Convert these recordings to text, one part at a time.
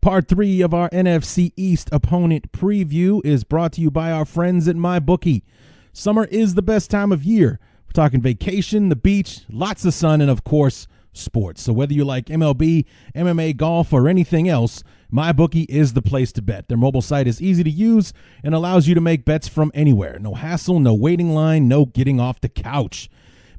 Part 3 of our NFC East Opponent preview is brought to you by our friends at MyBookie. Summer is the best time of year. We're talking vacation, the beach, lots of sun, and of course, sports. So whether you like MLB, MMA, golf, or anything else, MyBookie is the place to bet. Their mobile site is easy to use and allows you to make bets from anywhere. No hassle, no waiting line, no getting off the couch.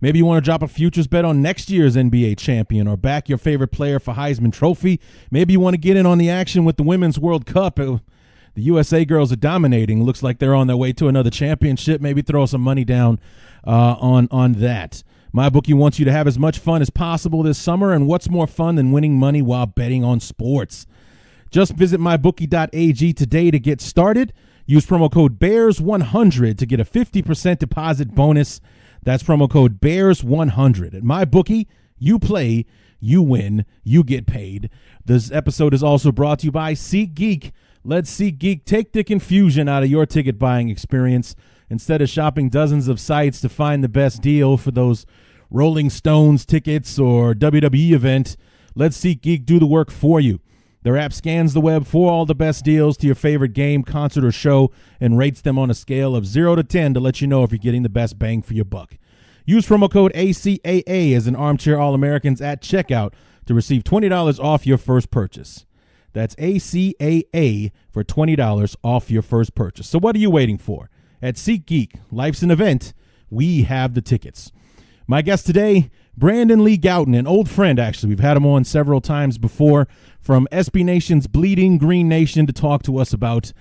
Maybe you want to drop a futures bet on next year's NBA champion or back your favorite player for Heisman Trophy. Maybe you want to get in on the action with the Women's World Cup. The USA girls are dominating. Looks like they're on their way to another championship. Maybe throw some money down on that. MyBookie wants you to have as much fun as possible this summer, and what's more fun than winning money while betting on sports? Just visit mybookie.ag today to get started. Use promo code BEARS100 to get a 50% deposit bonus. That's promo code BEARS100. At MyBookie, you play, you win, you get paid. This episode is also brought to you by SeatGeek. Let SeatGeek take the confusion out of your ticket buying experience. Instead of shopping dozens of sites to find the best deal for those Rolling Stones tickets or WWE event, let SeatGeek do the work for you. Their app scans the web for all the best deals to your favorite game, concert, or show and rates them on a scale of 0 to 10 to let you know if you're getting the best bang for your buck. Use promo code ACAA as an Armchair All-Americans at checkout to receive $20 off your first purchase. That's ACAA for $20 off your first purchase. So what are you waiting for? At SeatGeek, life's an event. We have the tickets. My guest today, Brandon Lee Gowton, an old friend, actually. We've had him on several times before from SB Nation's Bleeding Green Nation to talk to us about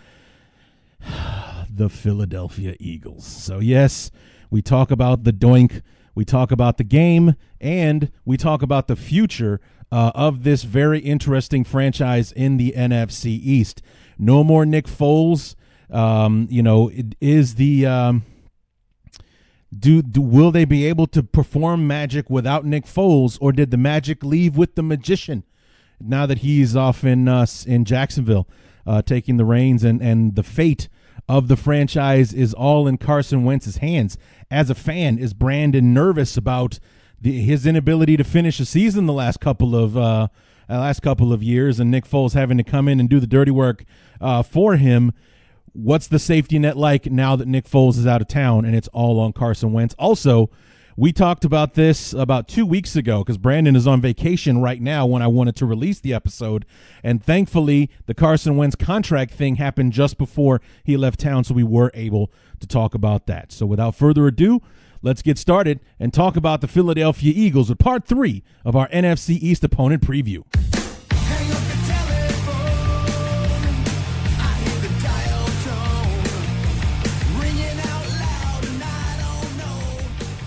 the Philadephia Eagles. So, yes, we talk about the doink, we talk about the game, and we talk about the future of this very interesting franchise in the NFC East. No more Nick Foles. Will they be able to perform magic without Nick Foles, or did the magic leave with the magician now that he's off in Jacksonville taking the reins, and the fate of the franchise is all in Carson Wentz's hands? As a fan, is Brandon nervous about his inability to finish a season the last couple of years, and Nick Foles having to come in and do the dirty work for him? What's the safety net like now that Nick Foles is out of town and it's all on Carson Wentz? Also, we talked about this about 2 weeks ago because Brandon is on vacation right now when I wanted to release the episode. And thankfully, the Carson Wentz contract thing happened just before he left town, so we were able to talk about that. So without further ado, let's get started and talk about the Philadephia Eagles with part 3 of our NFC East Opponent preview.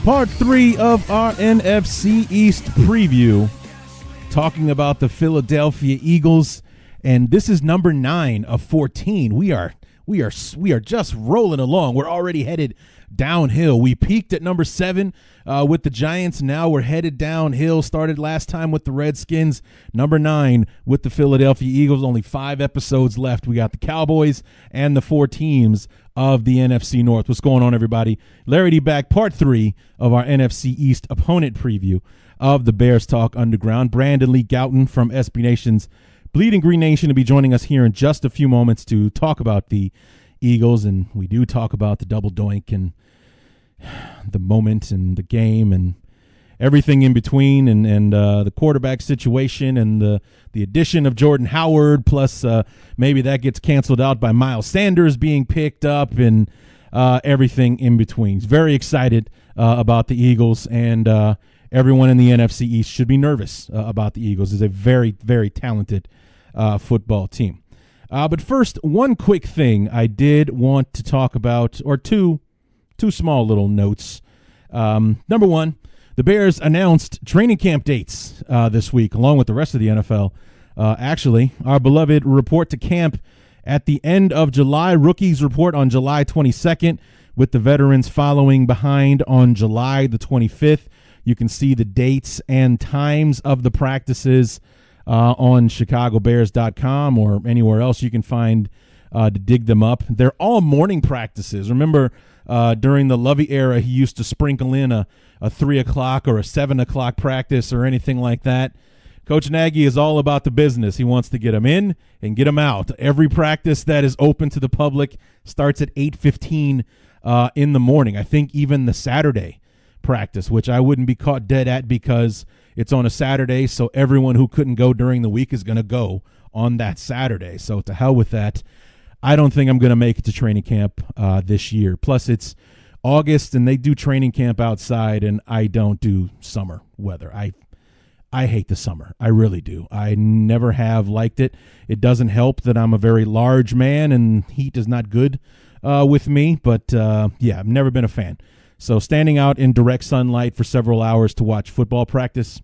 Part 3 of our NFC East preview, talking about the Philadephia Eagles, and this is number 9 of 14. We are just rolling along. We're already headed downhill. We peaked at number 7 with the Giants. Now we're headed downhill. Started last time with the Redskins. Number 9 with the Philadephia Eagles. Only 5 episodes left. We got the Cowboys and the 4 teams of the NFC North. What's going on, everybody? Larry D back, part 3 of our NFC East Opponent preview of the Bears Talk Underground. Brandon Lee Gowton from SB Nation's Bleeding Green Nation to be joining us here in just a few moments to talk about the Eagles, and we do talk about the double doink and the moment and the game and everything in between, and the quarterback situation and the addition of Jordan Howard, plus maybe that gets canceled out by Miles Sanders being picked up, and everything in between. Very excited about the Eagles, and everyone in the NFC East should be nervous about the Eagles. It's a very, very talented football team. But first, one quick thing I did want to talk about, or two small little notes. Number one, the Bears announced training camp dates this week, along with the rest of the NFL. Actually, our beloved report to camp at the end of July. Rookies report on July 22nd, with the veterans following behind on July the 25th. You can see the dates and times of the practices on ChicagoBears.com or anywhere else you can find to dig them up. They're all morning practices. Remember, during the Lovey era, he used to sprinkle in a 3 o'clock or a 7 o'clock practice or anything like that. Coach Nagy is all about the business. He wants to get them in and get them out. Every practice that is open to the public starts at 8:15 in the morning. I think even the Saturday practice, which I wouldn't be caught dead at because it's on a Saturday, so everyone who couldn't go during the week is going to go on that Saturday. So to hell with that. I don't think I'm going to make it to training camp this year. Plus, it's August, and they do training camp outside, and I don't do summer weather. I hate the summer. I really do. I never have liked it. It doesn't help that I'm a very large man, and heat is not good with me. But, yeah, I've never been a fan. So standing out in direct sunlight for several hours to watch football practice,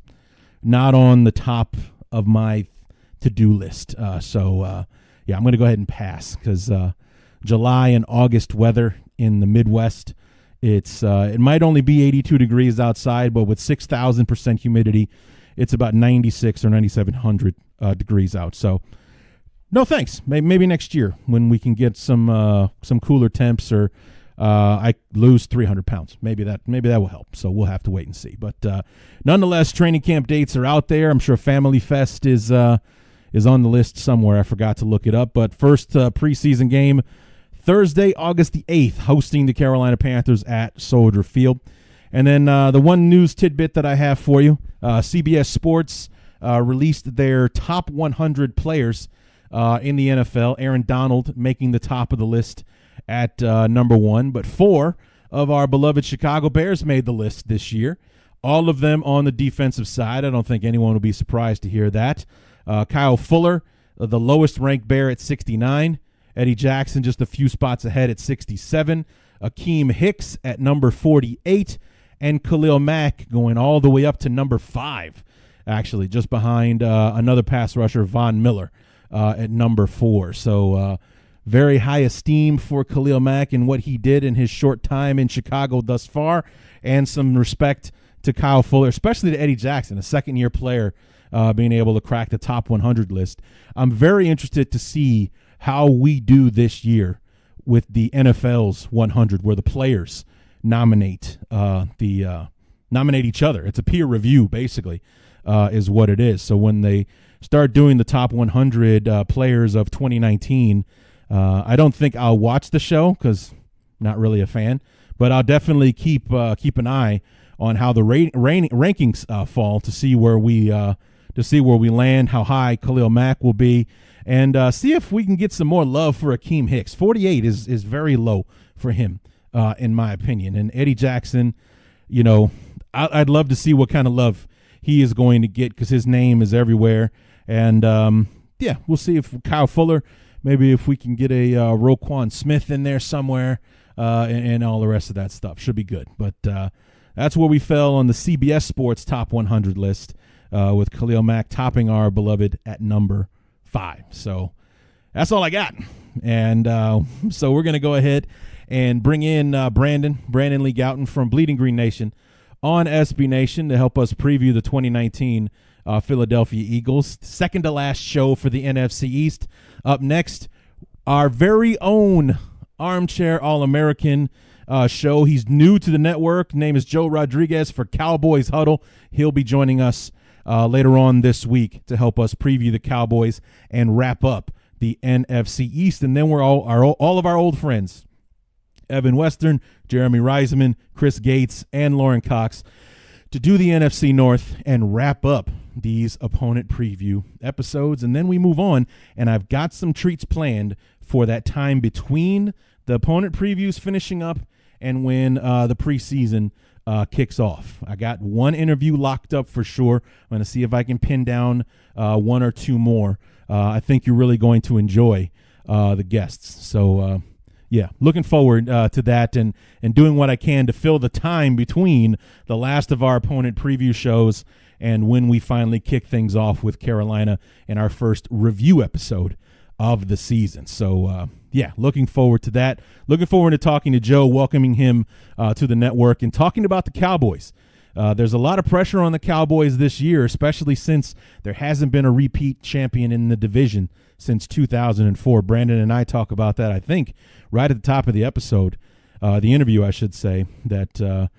not on the top of my to-do list. Yeah, I'm going to go ahead and pass because July and August weather in the Midwest, it might only be 82 degrees outside, but with 6,000% humidity, it's about 96 or 9,700 degrees out. So no thanks. Maybe next year when we can get some cooler temps or I lose 300 pounds. Maybe that will help. So we'll have to wait and see. But nonetheless, training camp dates are out there. I'm sure Family Fest is on the list somewhere. I forgot to look it up. But first preseason game, Thursday, August the 8th, hosting the Carolina Panthers at Soldier Field. And then the one news tidbit that I have for you, CBS Sports released their top 100 players in the NFL. Aaron Donald making the top of the list at number 1. But 4 of our beloved Chicago Bears made the list this year, all of them on the defensive side. I don't think anyone will be surprised to hear that. Kyle Fuller, the lowest-ranked Bear at 69. Eddie Jackson just a few spots ahead at 67. Akeem Hicks at number 48. And Khalil Mack going all the way up to number 5, actually, just behind another pass rusher, Von Miller, at number 4. So very high esteem for Khalil Mack and what he did in his short time in Chicago thus far, and some respect to Kyle Fuller, especially to Eddie Jackson, a second-year player, being able to crack the top 100 list. I'm very interested to see how we do this year with the NFL's 100, where the players nominate each other. It's a peer review, basically, is what it is. So when they start doing the top 100 players of 2019, I don't think I'll watch the show because I'm not really a fan, but I'll definitely keep an eye on how the rankings fall to see where we land, how high Khalil Mack will be, and see if we can get some more love for Akeem Hicks. 48 is very low for him, in my opinion. And Eddie Jackson, I'd love to see what kind of love he is going to get because his name is everywhere. And, we'll see if Kyle Fuller, maybe if we can get a Roquan Smith in there somewhere, and all the rest of that stuff. Should be good. But that's where we fell on the CBS Sports Top 100 list, with Khalil Mack topping our beloved at number 5. So that's all I got. And so we're going to go ahead and bring in Brandon Lee Gowton from Bleeding Green Nation on SB Nation to help us preview the 2019 Philadephia Eagles. Second to last show for the NFC East. Up next, our very own Armchair All-American show. He's new to the network. Name is Joe Rodriguez for Cowboys Huddle. He'll be joining us later on this week to help us preview the Cowboys and wrap up the NFC East. And then we're all of our old friends, Evan Western, Jeremy Reisman, Chris Gates, and Lauren Cox, to do the NFC North and wrap up these opponent preview episodes. And then we move on, and I've got some treats planned for that time between the opponent previews finishing up and when the preseason kicks off. I got one interview locked up for sure. I'm going to see if I can pin down one or two more. I think you're really going to enjoy the guests. So, looking forward to that and doing what I can to fill the time between the last of our opponent preview shows and when we finally kick things off with Carolina in our first review episode of the season. So, looking forward to that. Looking forward to talking to Joe, welcoming him to the network and talking about the Cowboys. There's a lot of pressure on the Cowboys this year, especially since there hasn't been a repeat champion in the division since 2004. Brandon and I talk about that, I think, right at the top of the episode, the interview, I should say, that, the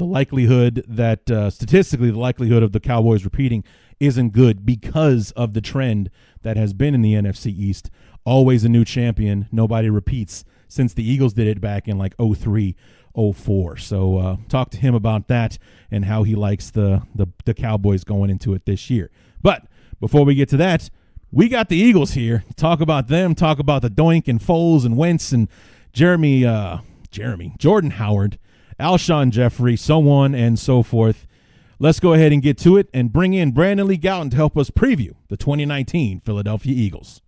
likelihood that statistically the likelihood of the Cowboys repeating isn't good because of the trend that has been in the NFC East. Always a new champion. Nobody repeats since the Eagles did it back in like 03, 04. So talk to him about that and how he likes the Cowboys going into it this year. But before we get to that, we got the Eagles here. Talk about them. Talk about the Doink and Foles and Wentz and Jordan Howard, Alshon Jeffrey, so on and so forth. Let's go ahead and get to it and bring in Brandon Lee Gowton to help us preview the 2019 Philadelphia Eagles.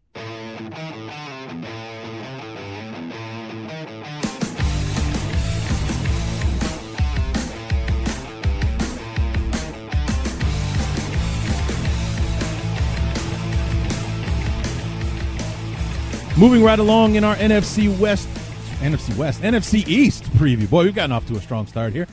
Moving right along in our NFC East preview. Boy, we've gotten off to a strong start here.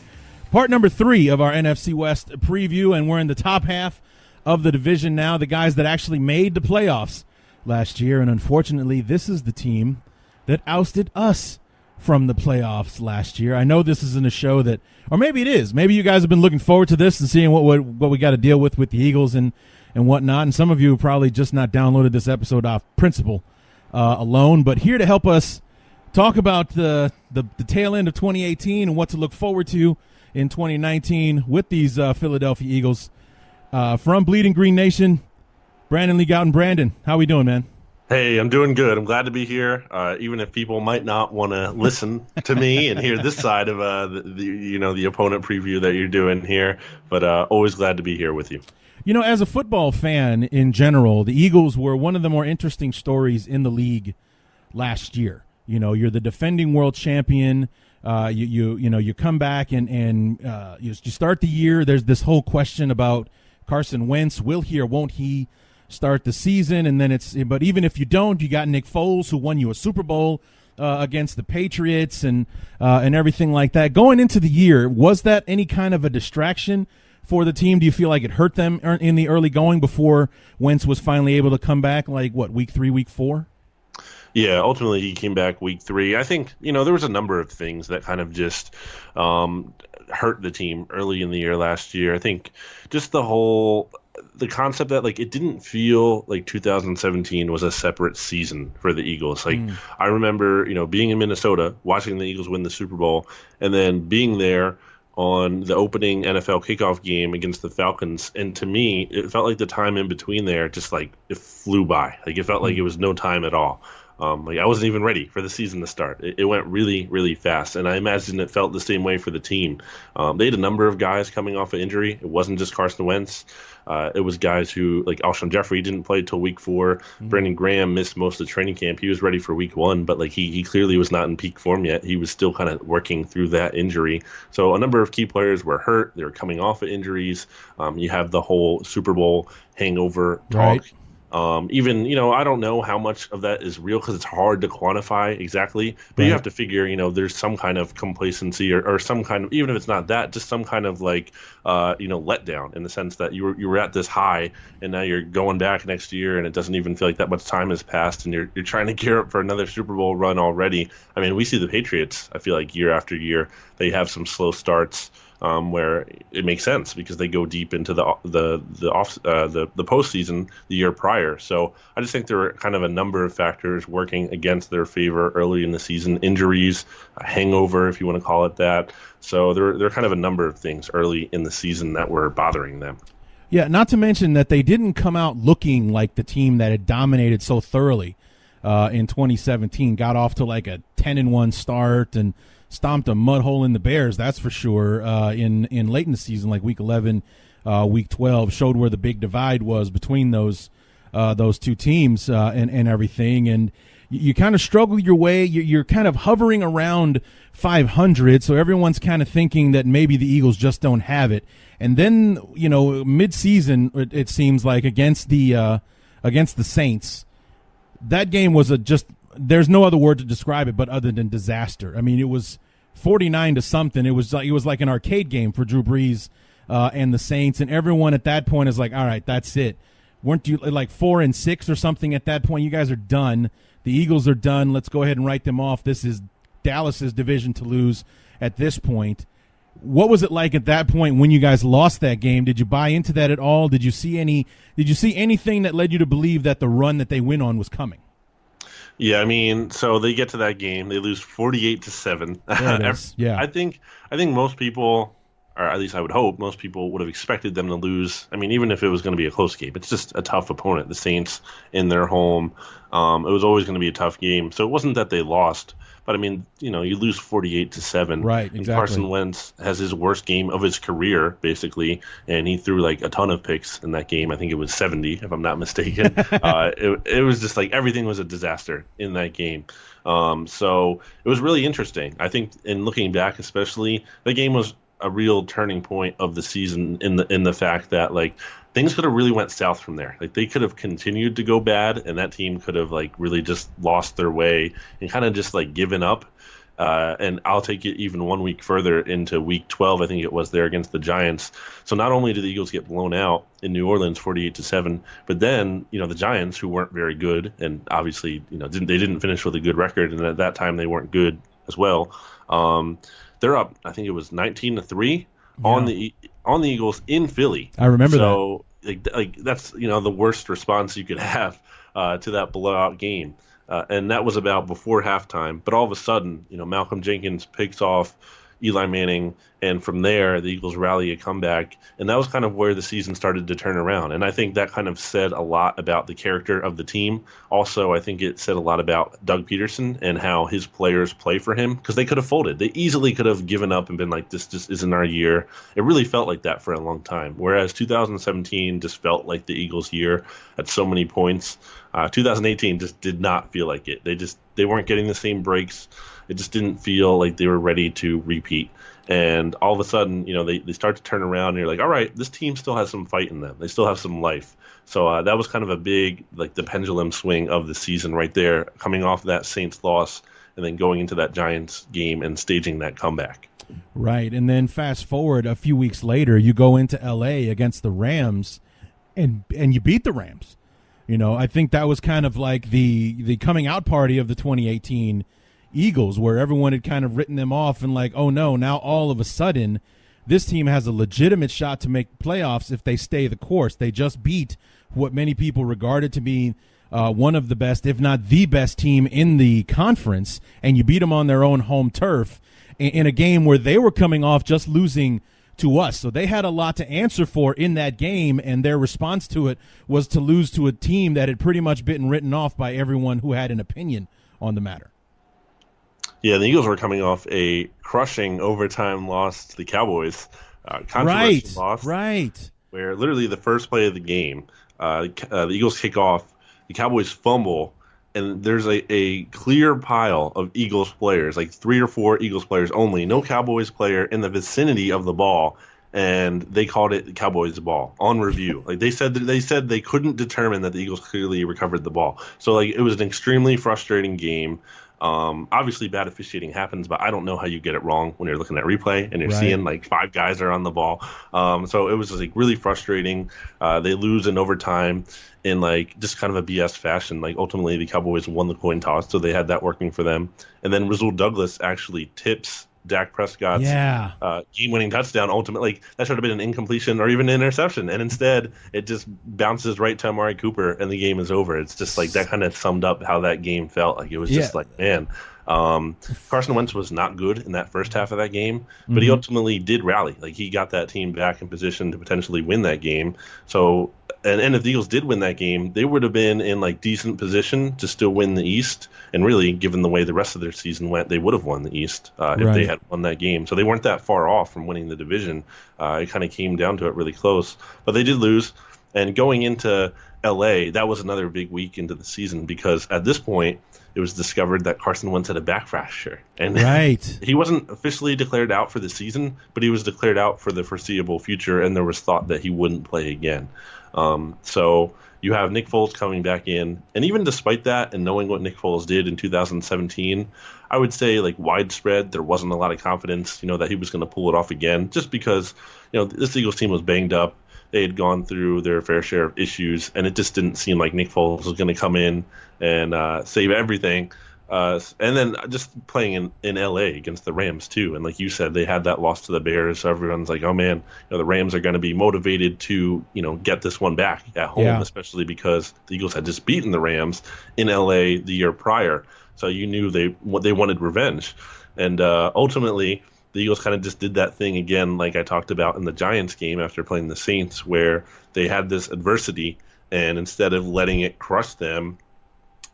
Part number 3 of our NFC West preview, and we're in the top half of the division now, the guys that actually made the playoffs last year, and unfortunately, this is the team that ousted us from the playoffs last year. I know this isn't a show that, or maybe it is. Maybe you guys have been looking forward to this and seeing what we got to deal with the Eagles and whatnot, and some of you have probably just not downloaded this episode off principle alone, but here to help us talk about the tail end of 2018 and what to look forward to in 2019 with these Philadelphia Eagles. From Bleeding Green Nation, Brandon Lee Gowton. Brandon, how we doing, man? Hey, I'm doing good. I'm glad to be here, even if people might not want to listen to me and hear this side of the opponent preview that you're doing here, but always glad to be here with you. You know, as a football fan in general, the Eagles were one of the more interesting stories in the league last year. You know, you're the defending world champion. You come back and you start the year. There's this whole question about Carson Wentz. Will he or won't he start the season? And then but even if you don't, you got Nick Foles, who won you a Super Bowl against the Patriots and everything like that. Going into the year, was that any kind of a distraction for the team? Do you feel like it hurt them in the early going before Wentz was finally able to come back, like, week 3, week 4? Yeah, ultimately he came back week 3. I think, there was a number of things that kind of just hurt the team early in the year last year. I think just the concept that, it didn't feel like 2017 was a separate season for the Eagles. I remember, being in Minnesota, watching the Eagles win the Super Bowl, and then being there on the opening NFL kickoff game against the Falcons. And to me, it felt like the time in between there just it flew by. It felt like it was no time at all. I wasn't even ready for the season to start. It went really, really fast. And I imagine it felt the same way for the team. They had a number of guys coming off of injury. It wasn't just Carson Wentz. It was guys who, like Alshon Jeffrey, didn't play till week 4. Mm-hmm. Brandon Graham missed most of the training camp. He was ready for week 1, but he clearly was not in peak form yet. He was still kind of working through that injury. So a number of key players were hurt. They were coming off of injuries. You have the whole Super Bowl hangover talk. Right. I don't know how much of that is real because it's hard to quantify exactly, but you have to figure, there's some kind of complacency or some kind of, even if it's not that, just some kind of letdown in the sense that you were at this high and now you're going back next year and it doesn't even feel like that much time has passed and you're trying to gear up for another Super Bowl run already. I mean, we see the Patriots, I feel like year after year, they have some slow starts. Where it makes sense because they go deep into the postseason the year prior. So I just think there were kind of a number of factors working against their favor early in the season. Injuries, a hangover, if you want to call it that. So there are kind of a number of things early in the season that were bothering them. Yeah, not to mention that they didn't come out looking like the team that had dominated so thoroughly in 2017. Got off to a 10-1 start and stomped a mud hole in the Bears, that's for sure, in late in the season, like week 11, week 12, showed where the big divide was between those two teams and everything. And you kind of struggle your way. You're kind of hovering around 500, so everyone's kind of thinking that maybe the Eagles just don't have it. And then, mid-season, it seems like against the Saints, that game was there's no other word to describe it but other than disaster. I mean, it was 49-something. It was like an arcade game for Drew Brees and the Saints, and everyone at that point is like, all right, that's it. Weren't you 4-6 or something at that point? You guys are done. The Eagles are done. Let's go ahead and write them off. This is Dallas's division to lose at this point. What was it like at that point when you guys lost that game? Did you buy into that at all? Did you see anything that led you to believe that the run that they went on was coming? Yeah, I mean, so they get to that game, they lose 48-7. There it is. Yeah. I think most people, or at least I would hope, most people would have expected them to lose. I mean, even if it was going to be a close game, it's just a tough opponent. The Saints in their home, it was always going to be a tough game. So it wasn't that they lost, but I mean, you lose 48-7. Right, and exactly. Carson Wentz has his worst game of his career, basically, and he threw like a ton of picks in that game. I think it was 70, if I'm not mistaken. It was just like everything was a disaster in that game. So it was really interesting. I think in looking back, especially, the game was a real turning point of the season in the fact that like things could have really went south from there. Like they could have continued to go bad, and that team could have like really just lost their way and kind of just like given up. And I'll take it even 1 week further into week 12, I think it was, there against the Giants. So not only did the Eagles get blown out in New Orleans 48-7, but then, the Giants, who weren't very good, and obviously, they didn't finish with a good record, and at that time they weren't good as well. They're up, I think it was 19-3 on the Eagles in Philly. I remember that. So like that's the worst response you could have to that blowout game. And that was about before halftime. But all of a sudden, Malcolm Jenkins picks off Eli Manning, and from there, the Eagles rally a comeback. And that was kind of where the season started to turn around. And I think that kind of said a lot about the character of the team. Also, I think it said a lot about Doug Peterson and how his players play for him, because they could have folded. They easily could have given up and been like, this just isn't our year. It really felt like that for a long time. Whereas 2017 just felt like the Eagles' year at so many points. 2018 just did not feel like it. They weren't getting the same breaks. It just didn't feel like they were ready to repeat. And all of a sudden, they start to turn around, and you're like, all right, this team still has some fight in them. They still have some life. So that was kind of a big, like, the pendulum swing of the season right there, coming off that Saints loss and then going into that Giants game and staging that comeback. Right. And then fast forward a few weeks later, you go into L.A. against the Rams and you beat the Rams. I think that was kind of like the coming out party of the 2018 Eagles, where everyone had kind of written them off and like, oh no, now all of a sudden this team has a legitimate shot to make playoffs if they stay the course. They just beat what many people regarded to be one of the best, if not the best team in the conference, and you beat them on their own home turf in a game where they were coming off just losing to us. So they had a lot to answer for in that game, and their response to it was to lose to a team that had pretty much been written off by everyone who had an opinion on the matter. Yeah, the Eagles were coming off a crushing overtime loss to the Cowboys. Controversial loss. Right. Where literally the first play of the game, the Eagles kick off, the Cowboys fumble, and there's a clear pile of Eagles players, like 3 or 4 Eagles players only, no Cowboys player in the vicinity of the ball, and they called it the Cowboys' ball on review. Like they said they couldn't determine that the Eagles clearly recovered the ball. So like it was an extremely frustrating game. Obviously bad officiating happens, but I don't know how you get it wrong when you're looking at replay and you're seeing like 5 guys are on the ball. So it was just like really frustrating. They lose in overtime in like just kind of a BS fashion. Like ultimately the Cowboys won the coin toss, so they had that working for them. And then Rasul Douglas actually tips Dak Prescott's game-winning touchdown. Ultimately, like, that should have been an incompletion or even an interception, and instead it just bounces right to Amari Cooper, and the game is over. It's just like that kind of summed up how that game felt. Like it was just like, man, Carson Wentz was not good in that first half of that game, but he ultimately did rally. Like he got that team back in position to potentially win that game. So, and if the Eagles did win that game, they would have been in like decent position to still win the East. And really, given the way the rest of their season went, they would have won the East if they had won that game. So they weren't that far off from winning the division. It kind of came down to it really close, but they did lose. And going into LA, that was another big week into the season, because at this point it was discovered that Carson Wentz had a back fracture. And he wasn't officially declared out for the season, but he was declared out for the foreseeable future, and there was thought that he wouldn't play again. So you have Nick Foles coming back in, and even despite that, and knowing what Nick Foles did in 2017, I would say like widespread, there wasn't a lot of confidence, that he was going to pull it off again, just because, this Eagles team was banged up. They had gone through their fair share of issues, and it just didn't seem like Nick Foles was going to come in and save everything. And then just playing in LA against the Rams too. And like you said, they had that loss to the Bears. So everyone's like, oh man, the Rams are going to be motivated to, get this one back at home, especially because the Eagles had just beaten the Rams in LA the year prior. So you knew they wanted revenge. And ultimately, the Eagles kind of just did that thing again, like I talked about in the Giants game after playing the Saints, where they had this adversity, and instead of letting it crush them,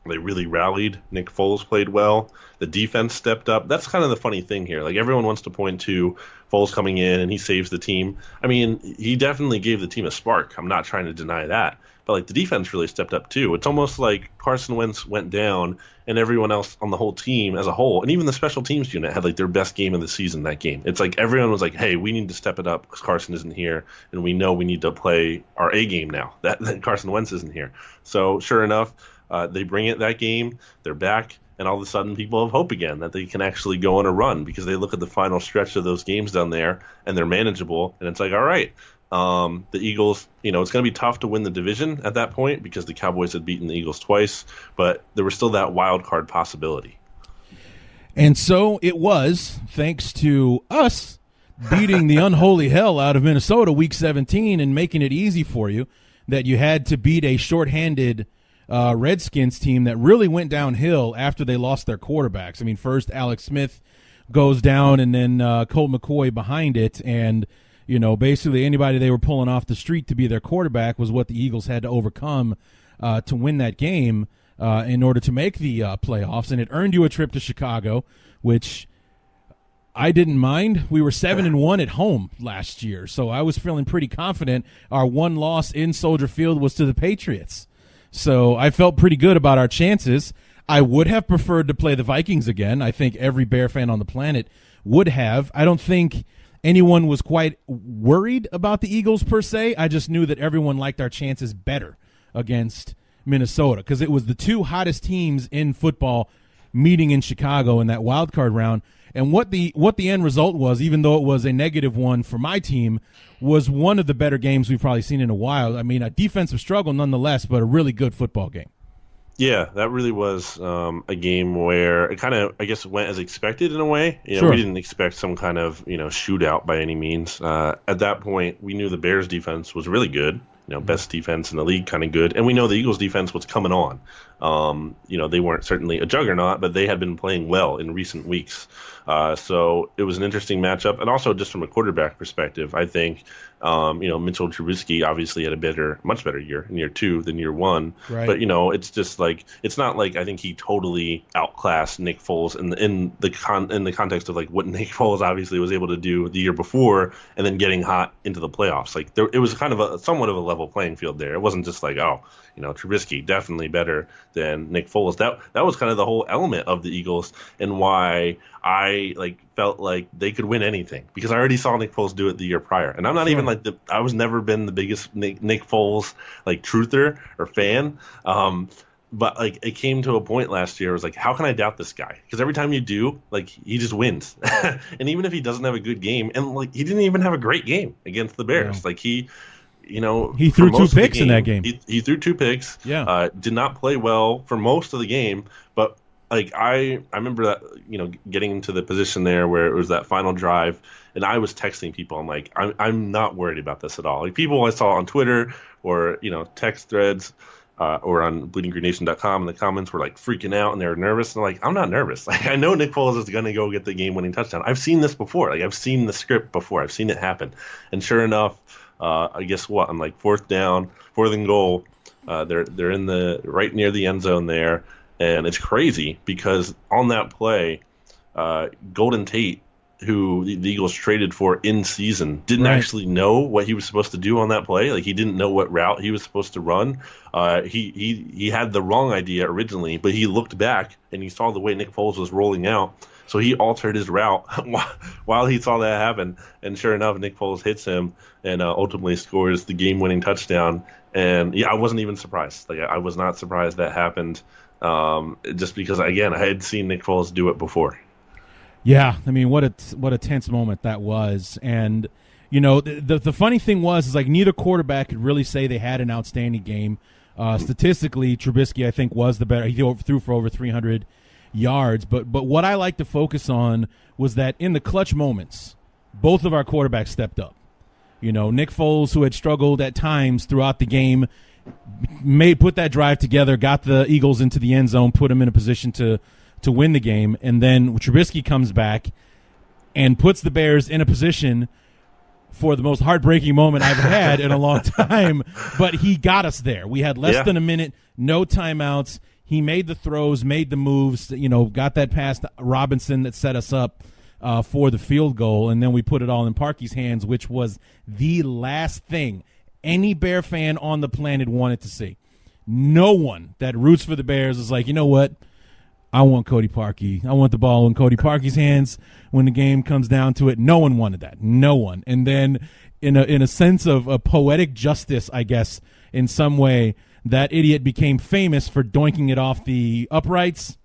they really rallied. Nick Foles played well. The defense stepped up. That's kind of the funny thing here. Like, everyone wants to point to Foles coming in and he saves the team. I mean, he definitely gave the team a spark. I'm not trying to deny that. But, like, the defense really stepped up, too. It's almost like Carson Wentz went down and everyone else on the whole team as a whole, and even the special teams unit, had, like, their best game of the season that game. It's like everyone was like, hey, we need to step it up because Carson isn't here, and we know we need to play our A game now that Carson Wentz isn't here. So, sure enough, they bring it that game, they're back, and all of a sudden people have hope again that they can actually go on a run because they look at the final stretch of those games down there, and they're manageable, and it's like, all right, the Eagles, it's going to be tough to win the division at that point because the Cowboys had beaten the Eagles twice, but there was still that wild card possibility. And so it was, thanks to us beating the unholy hell out of Minnesota Week 17 and making it easy for you, that you had to beat a shorthanded Redskins team that really went downhill after they lost their quarterbacks. I mean, first Alex Smith goes down, and then Colt McCoy behind it, and basically anybody they were pulling off the street to be their quarterback was what the Eagles had to overcome to win that game in order to make the playoffs. And it earned you a trip to Chicago, which I didn't mind. We were 7-1 at home last year, so I was feeling pretty confident. Our one loss in Soldier Field was to the Patriots. So I felt pretty good about our chances. I would have preferred to play the Vikings again. I think every Bear fan on the planet would have. I don't think anyone was quite worried about the Eagles per se. I just knew that everyone liked our chances better against Minnesota because it was the two hottest teams in football meeting in Chicago in that wild card round. And what the end result was, even though it was a negative one for my team, was one of the better games we've probably seen in a while. I mean, a defensive struggle nonetheless, but a really good football game. Yeah, that really was a game where it kind of, I guess, went as expected in a way. Sure. We didn't expect some kind of, shootout by any means. At that point, we knew the Bears' defense was really good. Best defense in the league, kind of good. And we know the Eagles' defense was coming on. They weren't certainly a juggernaut, but they had been playing well in recent weeks. So it was an interesting matchup. And also just from a quarterback perspective, I think, Mitchell Trubisky obviously had a much better year in year 2 than year 1. Right. But, it's just like, it's not like I think he totally outclassed Nick Foles in the context of like what Nick Foles obviously was able to do the year before and then getting hot into the playoffs. Like it was kind of somewhat of a level playing field there. It wasn't just like, Trubisky definitely better than Nick Foles. That was kind of the whole element of the Eagles and why I felt like they could win anything because I already saw Nick Foles do it the year prior. And I'm not even I was never been the biggest Nick Foles truther or fan. But it came to a point last year. I was like, how can I doubt this guy? Because every time you do, he just wins. And even if he doesn't have a good game, and he didn't even have a great game against the Bears. Yeah. He threw 2 picks in that game. He threw 2 picks. Yeah. Did not play well for most of the game, but I remember that getting into the position there where it was that final drive, and I was texting people. I'm like, I'm not worried about this at all. People I saw on Twitter or text threads or on bleedinggreennation.com in the comments were freaking out and they were nervous. And I'm not nervous. I know Nick Foles is going to go get the game-winning touchdown. I've seen this before. I've seen the script before. I've seen it happen. And sure enough, I guess what? On 4th down, 4th and goal. They're in the right near the end zone there, and it's crazy because on that play, Golden Tate, who the Eagles traded for in season, didn't actually know what he was supposed to do on that play. He didn't know what route he was supposed to run. He had the wrong idea originally, but he looked back and he saw the way Nick Foles was rolling out. So he altered his route while he saw that happen. And sure enough, Nick Foles hits him and ultimately scores the game-winning touchdown. And, I wasn't even surprised. I was not surprised that happened just because, again, I had seen Nick Foles do it before. Yeah, I mean, what a tense moment that was. And, the funny thing was neither quarterback could really say they had an outstanding game. Statistically, Trubisky, I think, was the better. He threw for over 300 yards. But what I like to focus on was that in the clutch moments, both of our quarterbacks stepped up. You know, Nick Foles, who had struggled at times throughout the game, put that drive together, got the Eagles into the end zone, put them in a position to win the game. And then Trubisky comes back and puts the Bears in a position for the most heartbreaking moment I've had in a long time. But he got us there. We had less than a minute, no timeouts. He made the throws, made the moves, you know, got that pass to Robinson that set us up for the field goal. And then we put it all in Parkey's hands, which was the last thing any Bear fan on the planet wanted to see. No one that roots for the Bears is like, you know what? I want Cody Parkey. I want the ball in Cody Parkey's hands when the game comes down to it. No one wanted that. No one. And then in a sense of a poetic justice, I guess, in some way, that idiot became famous for doinking it off the uprights,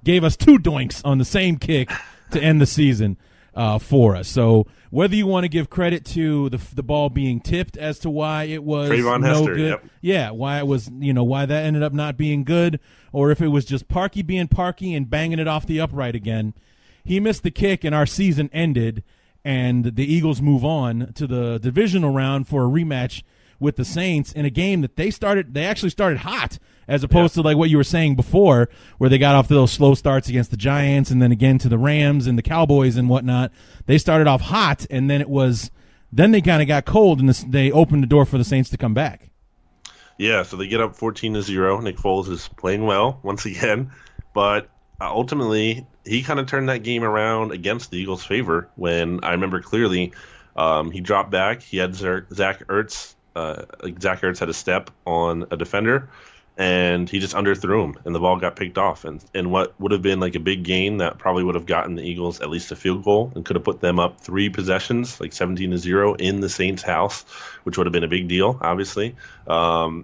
gave us 2 doinks on the same kick to end the season for us. So whether you want to give credit to the ball being tipped as to why it was Trayvon no Hester, good, yep. yeah, why it was, you know, why that ended up not being good, or if it was just Parkey being Parkey and banging it off the upright again, he missed the kick and our season ended, and the Eagles move on to the divisional round for a rematch with the Saints in a game that they actually started hot, as opposed to like what you were saying before, where they got off to those slow starts against the Giants and then again to the Rams and the Cowboys and whatnot. They started off hot, and then then they kind of got cold, and they opened the door for the Saints to come back. Yeah, so they get up 14-0. Nick Foles is playing well once again, but ultimately he kind of turned that game around against the Eagles' favor when I remember clearly he dropped back. He had Zach Ertz. Zach Ertz had a step on a defender, and he just underthrew him, and the ball got picked off. And what would have been like a big gain that probably would have gotten the Eagles at least a field goal and could have put them up 3 possessions, like 17-0 in the Saints' house, which would have been a big deal, obviously.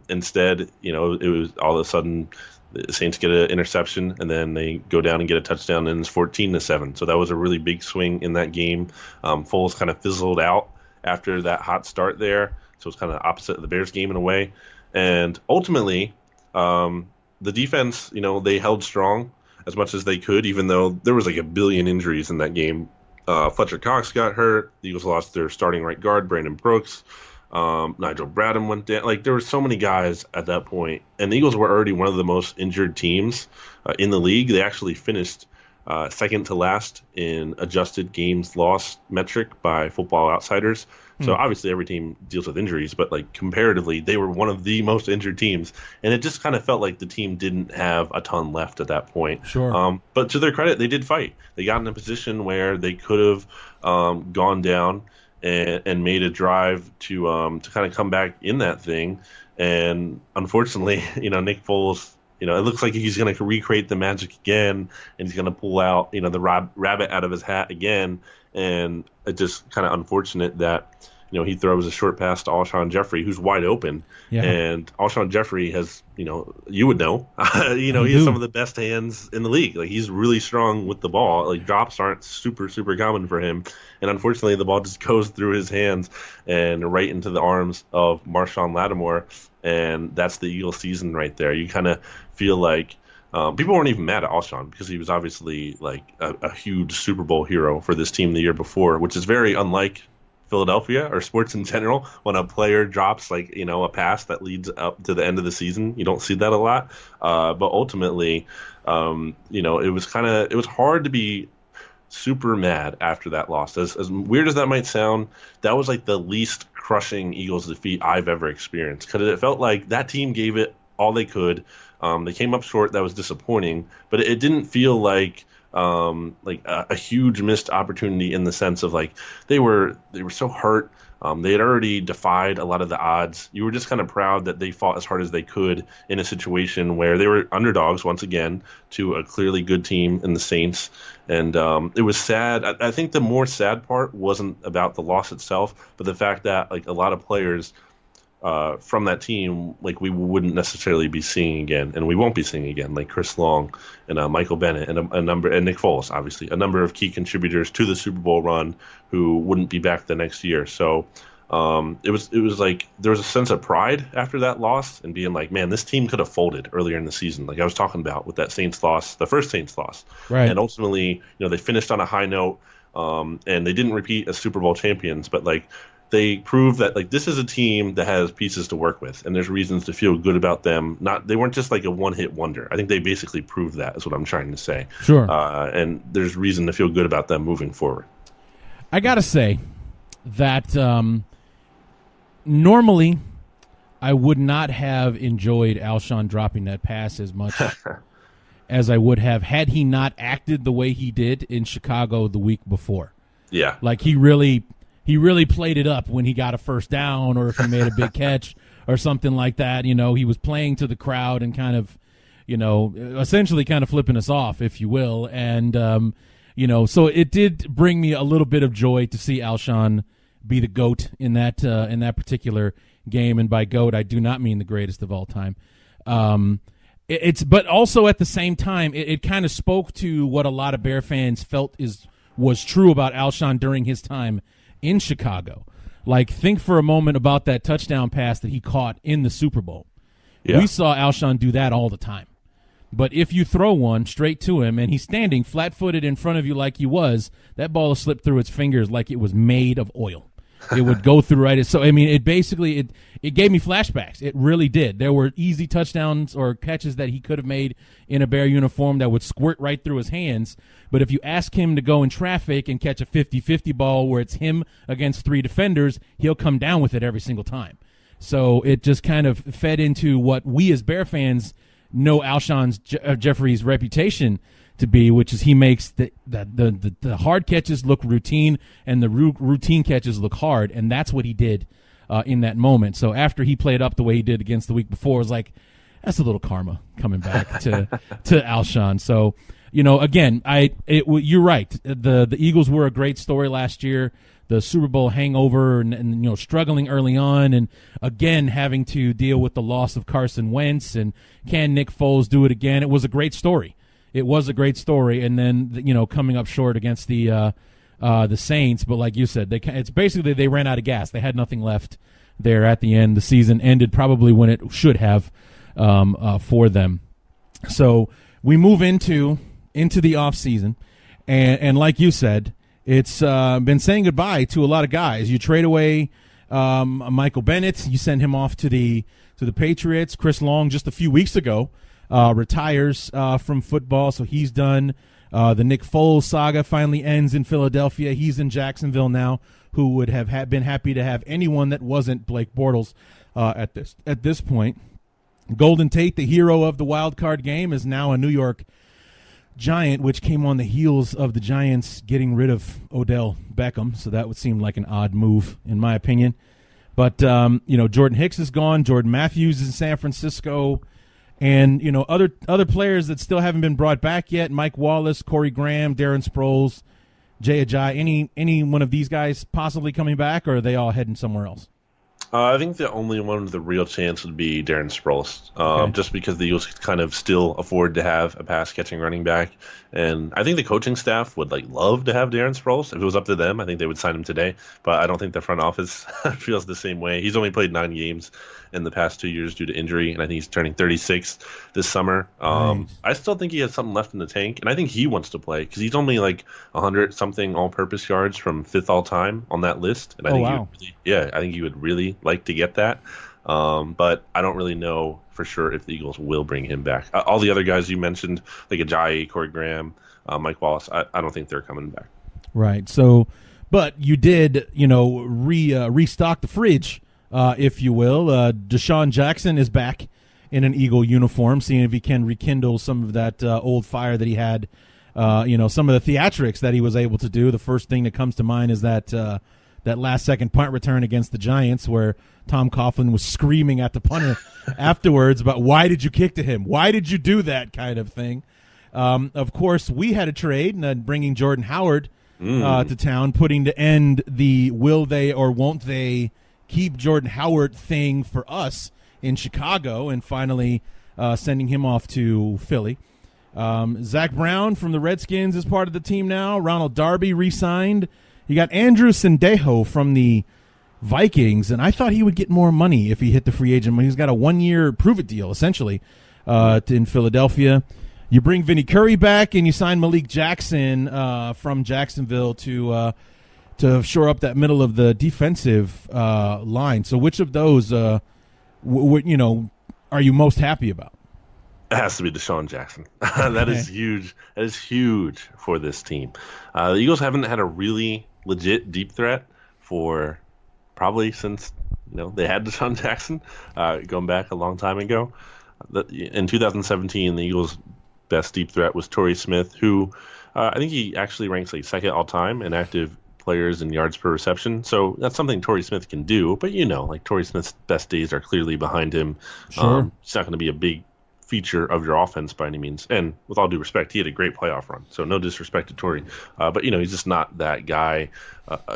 Instead, you know, it was all of a sudden the Saints get an interception, and then they go down and get a touchdown, and it's 14-7. So that was a really big swing in that game. Foles kind of fizzled out after that hot start there. So it's kind of opposite of the Bears game in a way. And ultimately, the defense, you know, they held strong as much as they could, even though there was like a billion injuries in that game. Fletcher Cox got hurt. The Eagles lost their starting right guard, Brandon Brooks. Nigel Bradham went down. Like, there were so many guys at that point. And the Eagles were already one of the most injured teams in the league. They actually finished second to last in adjusted games lost metric by Football Outsiders. So obviously every team deals with injuries, but like comparatively, they were one of the most injured teams, and it just kind of felt like the team didn't have a ton left at that point. Sure. But to their credit, they did fight. They got in a position where they could have gone down and made a drive to kind of come back in that thing. And unfortunately, you know, Nick Foles, you know, it looks like he's going to recreate the magic again, and he's going to pull out, you know, the rabbit out of his hat again. And it's just kind of unfortunate that, you know, he throws a short pass to Alshon Jeffrey, who's wide open. Yeah. And Alshon Jeffrey has, you know, you would know, you know, he has some of the best hands in the league. Like, he's really strong with the ball. Like, drops aren't super, super common for him. And unfortunately, the ball just goes through his hands and right into the arms of Marshawn Lattimore. And that's the Eagles season right there. You kind of feel like people weren't even mad at Alshon because he was obviously like a huge Super Bowl hero for this team the year before, which is very unlike Philadelphia or sports in general. When a player drops, like, you know, a pass that leads up to the end of the season, you don't see that a lot. But ultimately, you know, it was hard to be super mad after that loss. As weird as that might sound, that was like the least crushing Eagles defeat I've ever experienced, because it felt like that team gave it all they could. They came up short. That was disappointing, but it didn't feel like a huge missed opportunity in the sense of like they were so hurt. They had already defied a lot of the odds. You were just kind of proud that they fought as hard as they could in a situation where they were underdogs once again to a clearly good team in the Saints. And it was sad. I think the more sad part wasn't about the loss itself, but the fact that like a lot of players from that team, like, we wouldn't necessarily be seeing again, and we won't be seeing again, like Chris Long and Michael Bennett and and Nick Foles, obviously, a number of key contributors to the Super Bowl run who wouldn't be back the next year. So it was like there was a sense of pride after that loss and being like, man, this team could have folded earlier in the season, like I was talking about with that Saints loss, the first Saints loss, right? And ultimately, they finished on a high note, and they didn't repeat as Super Bowl champions, but like they proved that like this is a team that has pieces to work with, and there's reasons to feel good about them. They weren't just like a one-hit wonder. I think they basically proved that, is what I'm trying to say. Sure. And there's reason to feel good about them moving forward. I gotta say that normally I would not have enjoyed Alshon dropping that pass as much as I would have had he not acted the way he did in Chicago the week before. Yeah. Like he really played it up when he got a first down or if he made a big catch or something like that. He was playing to the crowd and kind of, essentially kind of flipping us off, if you will. And, so it did bring me a little bit of joy to see Alshon be the GOAT in that particular game. And by GOAT, I do not mean the greatest of all time. But also at the same time, it kind of spoke to what a lot of Bear fans felt was true about Alshon during his time in Chicago. Like, think for a moment about that touchdown pass that he caught in the Super Bowl. Yeah. We saw Alshon do that all the time. But if you throw one straight to him and he's standing flat-footed in front of you like he was, that ball will slip through its fingers like it was made of oil. It would go through right. So, I mean, it basically it gave me flashbacks. It really did. There were easy touchdowns or catches that he could have made in a Bear uniform that would squirt right through his hands. But if you ask him to go in traffic and catch a 50-50 ball where it's him against three defenders, he'll come down with it every single time. So it just kind of fed into what we as Bear fans know Alshon Jeffrey's reputation to be, which is he makes the hard catches look routine and the routine catches look hard, and that's what he did in that moment. So after he played up the way he did against the week before, it was like, that's a little karma coming back to Alshon. So, again, you're right. The Eagles were a great story last year. The Super Bowl hangover and struggling early on, and again having to deal with the loss of Carson Wentz, and can Nick Foles do it again? It was a great story. It was a great story, and then coming up short against the Saints. But like you said, it's basically they ran out of gas. They had nothing left there at the end. The season ended probably when it should have for them. So we move into the off season, and like you said, it's been saying goodbye to a lot of guys. You trade away Michael Bennett. You send him off to the Patriots. Chris Long just a few weeks ago retires from football, so he's done. The Nick Foles saga finally ends in Philadelphia. He's in Jacksonville now, who would have been happy to have anyone that wasn't Blake Bortles at this point. Golden Tate, the hero of the wild card game, is now a New York Giant, which came on the heels of the Giants getting rid of Odell Beckham, so that would seem like an odd move in my opinion. But Jordan Hicks is gone. Jordan Matthews is in San Francisco. And, other players that still haven't been brought back yet, Mike Wallace, Corey Graham, Darren Sproles, Jay Ajayi, any one of these guys possibly coming back, or are they all heading somewhere else? I think the only one with a real chance would be Darren Sproles, just because the Eagles could kind of still afford to have a pass-catching running back. And I think the coaching staff would love to have Darren Sproles. If it was up to them, I think they would sign him today. But I don't think the front office feels the same way. He's only played 9 games in the past 2 years due to injury, and I think he's turning 36 this summer. Right. I still think he has something left in the tank, and I think he wants to play because he's only 100-something all-purpose yards from 5th all-time on that list. And I think he would really like to get that. But I don't really know for sure if the Eagles will bring him back. All the other guys you mentioned, like Ajayi, Corey Graham, Mike Wallace, I don't think they're coming back. Right. So, but you did, restock the fridge, if you will. Deshaun Jackson is back in an Eagle uniform, seeing if he can rekindle some of that old fire that he had. Some of the theatrics that he was able to do. The first thing that comes to mind is that last-second punt return against the Giants where Tom Coughlin was screaming at the punter afterwards about, why did you kick to him? Why did you do that kind of thing? Of course, we had a trade, bringing Jordan Howard to town, putting to end the will they or won't they keep Jordan Howard thing for us in Chicago, and finally sending him off to Philly. Zach Brown from the Redskins is part of the team now. Ronald Darby re-signed. You got Andrew Sendejo from the Vikings, and I thought he would get more money if he hit the free agent. He's got a 1-year prove-it deal, essentially, in Philadelphia. You bring Vinny Curry back, and you sign Malik Jackson from Jacksonville to shore up that middle of the defensive line. So which of those, are you most happy about? It has to be Deshaun Jackson. That is huge. That is huge for this team. The Eagles haven't had a really legit deep threat for probably since they had Deshaun Jackson, going back a long time ago. In 2017, the Eagles' best deep threat was Torrey Smith, who I think he actually ranks like second all time in active players in yards per reception. So that's something Torrey Smith can do. But like Torrey Smith's best days are clearly behind him. Sure. He's not going to be a big feature of your offense by any means. And with all due respect, he had a great playoff run. So no disrespect to Torrey. But he's just not that guy.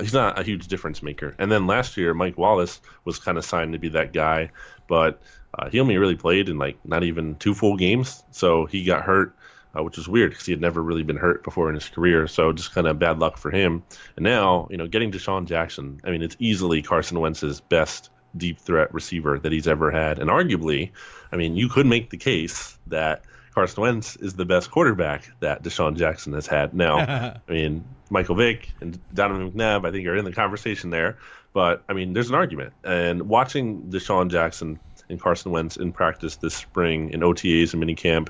He's not a huge difference maker. And then last year, Mike Wallace was kind of signed to be that guy. But he only really played in not even 2 full games. So he got hurt, which was weird because he had never really been hurt before in his career. So just kind of bad luck for him. And now, getting Deshaun Jackson, I mean, it's easily Carson Wentz's best deep threat receiver that he's ever had. And arguably, I mean, you could make the case that Carson Wentz is the best quarterback that Deshaun Jackson has had. Now, I mean, Michael Vick and Donovan McNabb, I think, are in the conversation there. But, I mean, there's an argument. And watching Deshaun Jackson and Carson Wentz in practice this spring in OTAs and minicamp,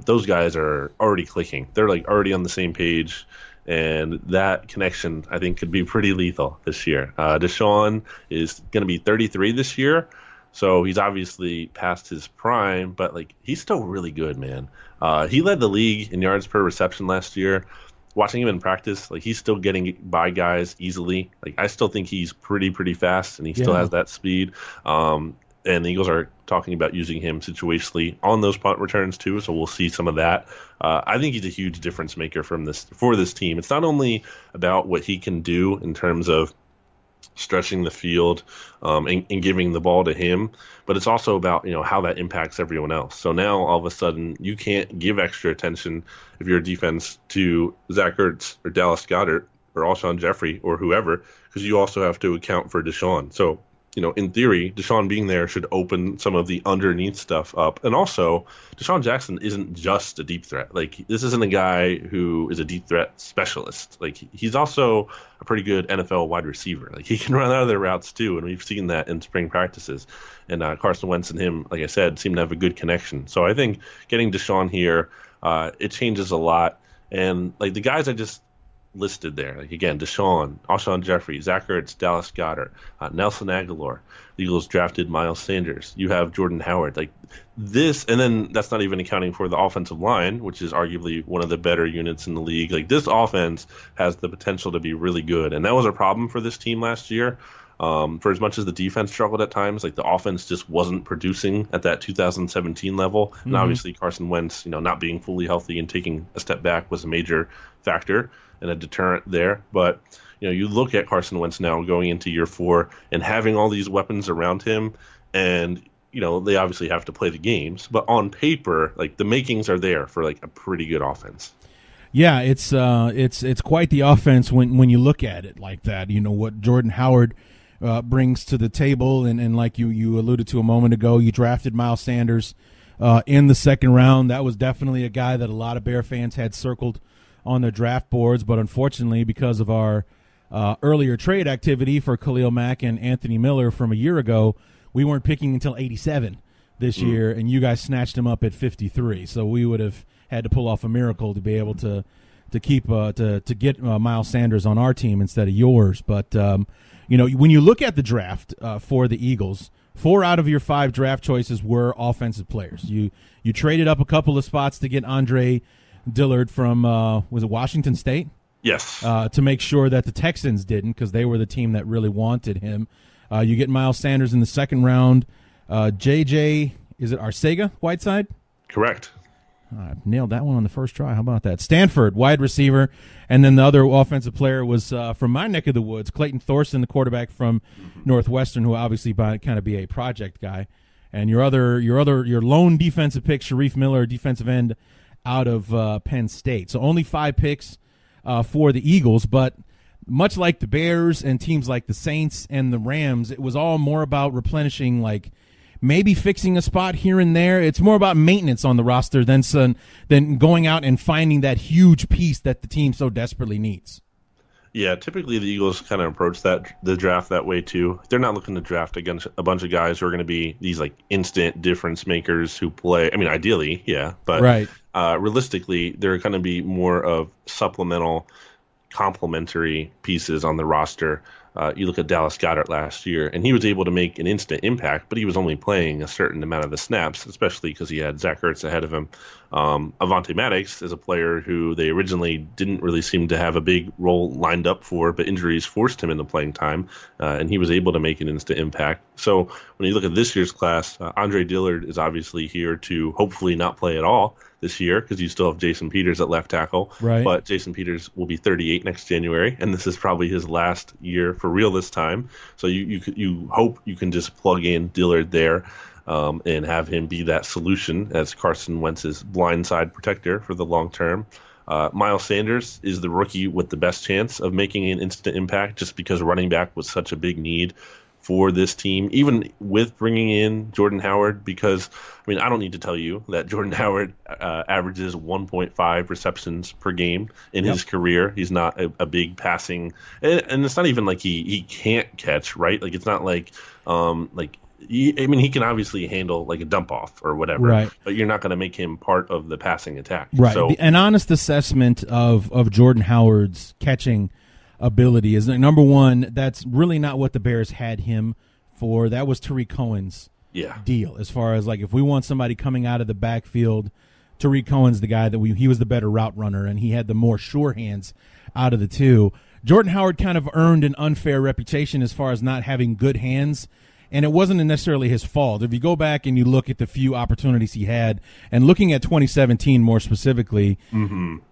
those guys are already clicking. They're already on the same page. And that connection, I think, could be pretty lethal this year. Deshaun is going to be 33 this year, so he's obviously past his prime, but he's still really good, man. He led the league in yards per reception last year. Watching him in practice, he's still getting by guys easily. I still think he's pretty fast, and he still has that speed. And the Eagles are talking about using him situationally on those punt returns too, so we'll see some of that. I think he's a huge difference maker for this team. It's not only about what he can do in terms of stretching the field and giving the ball to him, but it's also about how that impacts everyone else. So now all of a sudden you can't give extra attention if you're a defense to Zach Ertz or Dallas Goedert or Alshon Jeffrey or whoever, because you also have to account for Deshaun. So in theory, Deshaun being there should open some of the underneath stuff up. And also, Deshaun Jackson isn't just a deep threat. This isn't a guy who is a deep threat specialist. He's also a pretty good NFL wide receiver. He can run out of their routes too, and we've seen that in spring practices. And Carson Wentz and him, like I said, seem to have a good connection. So I think getting Deshaun here, it changes a lot. And the guys I just listed there, again, Deshaun, Alshon Jeffrey, Zach Ertz, Dallas Goedert, Nelson Aguilar. The Eagles drafted Miles Sanders. You have Jordan Howard. This, and then that's not even accounting for the offensive line, which is arguably one of the better units in the league. This offense has the potential to be really good, and that was a problem for this team last year. For as much as the defense struggled at times, the offense just wasn't producing at that 2017 level. Mm-hmm. And obviously Carson Wentz, not being fully healthy and taking a step back was a major factor and a deterrent there. But you look at Carson Wentz now going into year 4 and having all these weapons around him, and they obviously have to play the games, but on paper, the makings are there for a pretty good offense. Yeah, it's quite the offense when you look at it like that. What Jordan Howard brings to the table, and like you alluded to a moment ago, you drafted Miles Sanders in the second round. That was definitely a guy that a lot of Bear fans had circled on their draft boards, but unfortunately, because of our earlier trade activity for Khalil Mack and Anthony Miller from a year ago, we weren't picking until 87 this year, and you guys snatched him up at 53. So we would have had to pull off a miracle to be able to get Miles Sanders on our team instead of yours. But when you look at the draft for the Eagles, 4 out of your 5 draft choices were offensive players. You traded up a couple of spots to get Andre Dillard from was it Washington State? Yes. To make sure that the Texans didn't, because they were the team that really wanted him. You get Miles Sanders in the second round. JJ, is it Arcega-Whiteside? Correct. I nailed that one on the first try. How about that? Stanford, wide receiver. And then the other offensive player was from my neck of the woods, Clayton Thorson, the quarterback from Northwestern, who obviously kind of be a project guy. And your lone defensive pick, Sharif Miller, defensive end out of Penn State. So only 5 picks for the Eagles, but much like the Bears and teams like the Saints and the Rams, it was all more about replenishing, like maybe fixing a spot here and there. It's more about maintenance on the roster than going out and finding that huge piece that the team so desperately needs. Yeah, typically the Eagles kind of approach the draft that way too. They're not looking to draft against a bunch of guys who are going to be these like instant difference makers who play. I mean, ideally, yeah, but right. Realistically, they're going to be more of supplemental, complementary pieces on the roster. You look at Dallas Goedert last year, and he was able to make an instant impact, but he was only playing a certain amount of the snaps, especially because he had Zach Ertz ahead of him. Avonte Maddox is a player who they originally didn't really seem to have a big role lined up for, but injuries forced him into playing time, and he was able to make an instant impact. So when you look at this year's class, Andre Dillard is obviously here to hopefully not play at all this year because you still have Jason Peters at left tackle. Right. But Jason Peters will be 38 next January, and this is probably his last year for real this time. So you hope you can just plug in Dillard there and have him be that solution as Carson Wentz's blindside protector for the long term. Miles Sanders is the rookie with the best chance of making an instant impact just because running back was such a big need for this team, even with bringing in Jordan Howard, because, I mean, I don't need to tell you that Jordan Howard averages 1.5 receptions per game in his career. He's not a big passing, and it's not even like he can't catch, right? Like, it's not like, he can obviously handle like a dump off or whatever, right, but you're not going to make him part of the passing attack. Right. So, an honest assessment of Jordan Howard's catching ability is that, number one, that's really not what the Bears had him for. That was Tariq Cohen's deal. As far as like, if we want somebody coming out of the backfield, Tariq Cohen's the guy that he was the better route runner, and he had the more sure hands out of the two. Jordan Howard kind of earned an unfair reputation as far as not having good hands, and it wasn't necessarily his fault. If you go back and you look at the few opportunities he had, and looking at 2017 more specifically,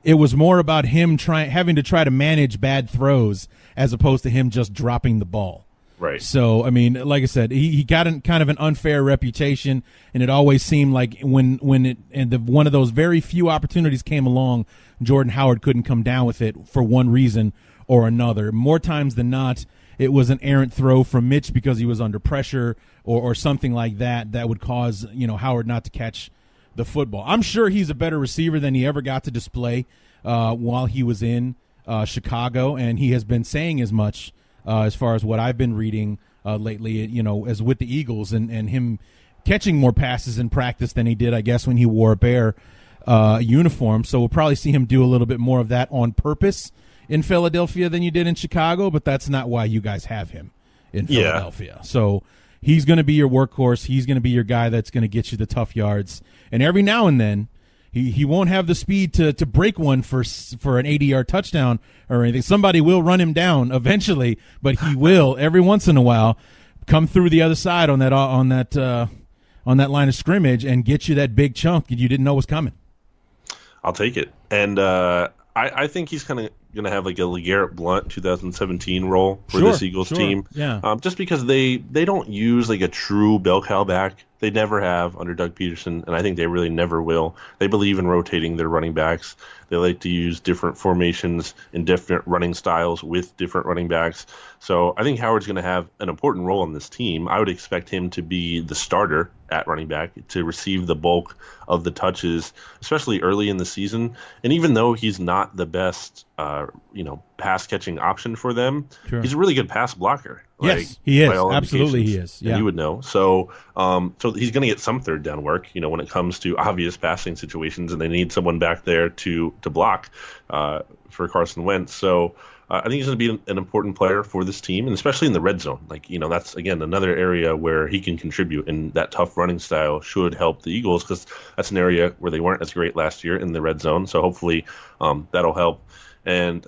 it was more about him having to try to manage bad throws as opposed to him just dropping the ball. Right. So, I mean, like I said, he got kind of an unfair reputation, and it always seemed like when one of those very few opportunities came along, Jordan Howard couldn't come down with it for one reason or another. More times than not, it was an errant throw from Mitch because he was under pressure or something like that would cause, Howard not to catch the football. I'm sure he's a better receiver than he ever got to display while he was in Chicago, and he has been saying as much as far as what I've been reading lately, as with the Eagles and him catching more passes in practice than he did, I guess, when he wore a Bear uniform. So we'll probably see him do a little bit more of that on purpose in Philadelphia than you did in Chicago, but that's not why you guys have him in Philadelphia. So he's going to be your workhorse. He's going to be your guy that's going to get you the tough yards. And every now and then, he won't have the speed to break one for an 80-yard touchdown or anything. Somebody will run him down eventually, but he will every once in a while come through the other side on that line of scrimmage and get you that big chunk that you didn't know was coming. I'll take it. And I think he's kind of going to have like a LeGarrette Blount 2017 role for this Eagles team. Yeah. Just because they don't use like a true bell cow back. They never have under Doug Peterson, and I think they really never will. They believe in rotating their running backs. They like to use different formations and different running styles with different running backs. So I think Howard's going to have an important role on this team. I would expect him to be the starter at running back, to receive the bulk of the touches, especially early in the season. And even though he's not the best, pass catching option for them, he's a really good pass blocker. Yes, he is. Absolutely, he is. Yeah, you would know. So he's going to get some third down work, when it comes to obvious passing situations, and they need someone back there to block for Carson Wentz. So I think he's going to be an important player for this team, and especially in the red zone. That's, again, another area where he can contribute, and that tough running style should help the Eagles because that's an area where they weren't as great last year in the red zone. So hopefully that'll help. And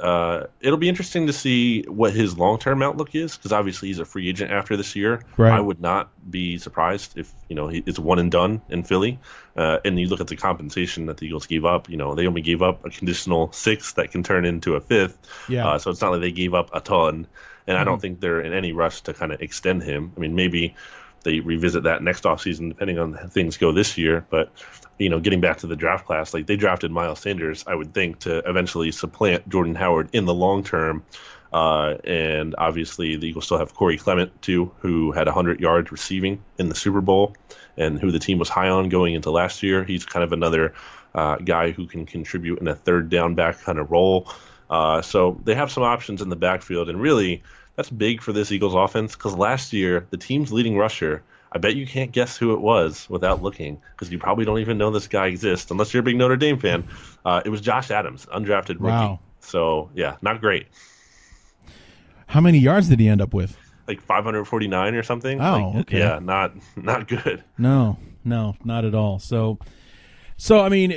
it'll be interesting to see what his long-term outlook is because obviously he's a free agent after this year. Right. I would not be surprised if, it's one and done in Philly. And you look at the compensation that the Eagles gave up. They only gave up a conditional 6th that can turn into a 5th. Yeah. So it's not like they gave up a ton. And I don't think they're in any rush to kind of extend him. I mean, maybe they revisit that next offseason depending on how things go this year. But, getting back to the draft class, they drafted Miles Sanders, I would think, to eventually supplant Jordan Howard in the long term. And obviously the Eagles still have Corey Clement too, who had 100 yards receiving in the Super Bowl, and who the team was high on going into last year. He's kind of another guy who can contribute in a third down back kind of role. So they have some options in the backfield, and really that's big for this Eagles offense, because last year the team's leading rusher, I bet you can't guess who it was without looking, because you probably don't even know this guy exists unless you're a big Notre Dame fan. It was Josh Adams, undrafted rookie. Wow. So yeah, not great. How many yards did he end up with? Like 549 or something. Oh, okay. Yeah, not good. No, not at all. So I mean,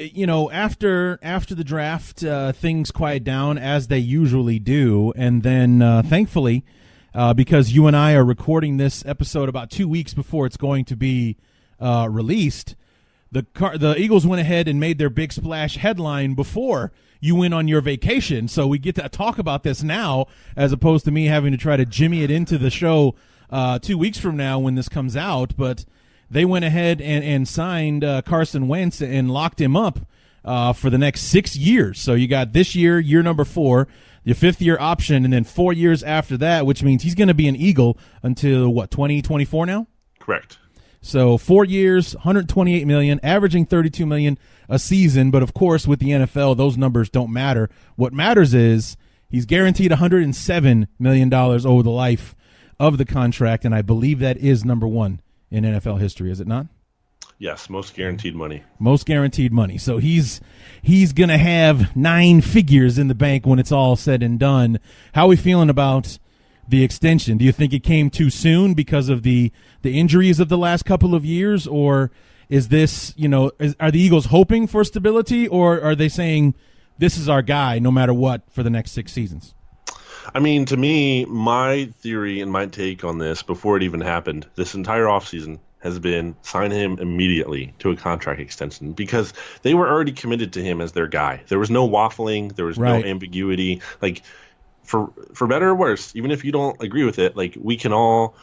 after the draft, things quiet down as they usually do, and then thankfully, because you and I are recording this episode about 2 weeks before it's going to be released, the Eagles went ahead and made their big splash headline before you went on your vacation. So we get to talk about this now, as opposed to me having to try to jimmy it into the show 2 weeks from now when this comes out. But they went ahead and signed Carson Wentz and locked him up for the next 6 years. So you got this year number 4, your 5th-year option, and then 4 years after that, which means he's going to be an Eagle until, 2024 now? Correct. So 4 years, $128 million, averaging $32 million a season. But, of course, with the NFL, those numbers don't matter. What matters is he's guaranteed $107 million over the life of the contract, and I believe that is number 1 in NFL history, is it not? Yes, most guaranteed money. Most guaranteed money. So he's going to have 9 figures in the bank when it's all said and done. How are we feeling about the extension? Do you think it came too soon because of the injuries of the last couple of years, or is this, are the Eagles hoping for stability, or are they saying this is our guy no matter what for the next 6 seasons? I mean, to me, my theory and my take on this before it even happened, this entire offseason has been sign him immediately to a contract extension, because they were already committed to him as their guy. There was no waffling. There was no ambiguity. Like, for better or worse, even if you don't agree with it, like, we can all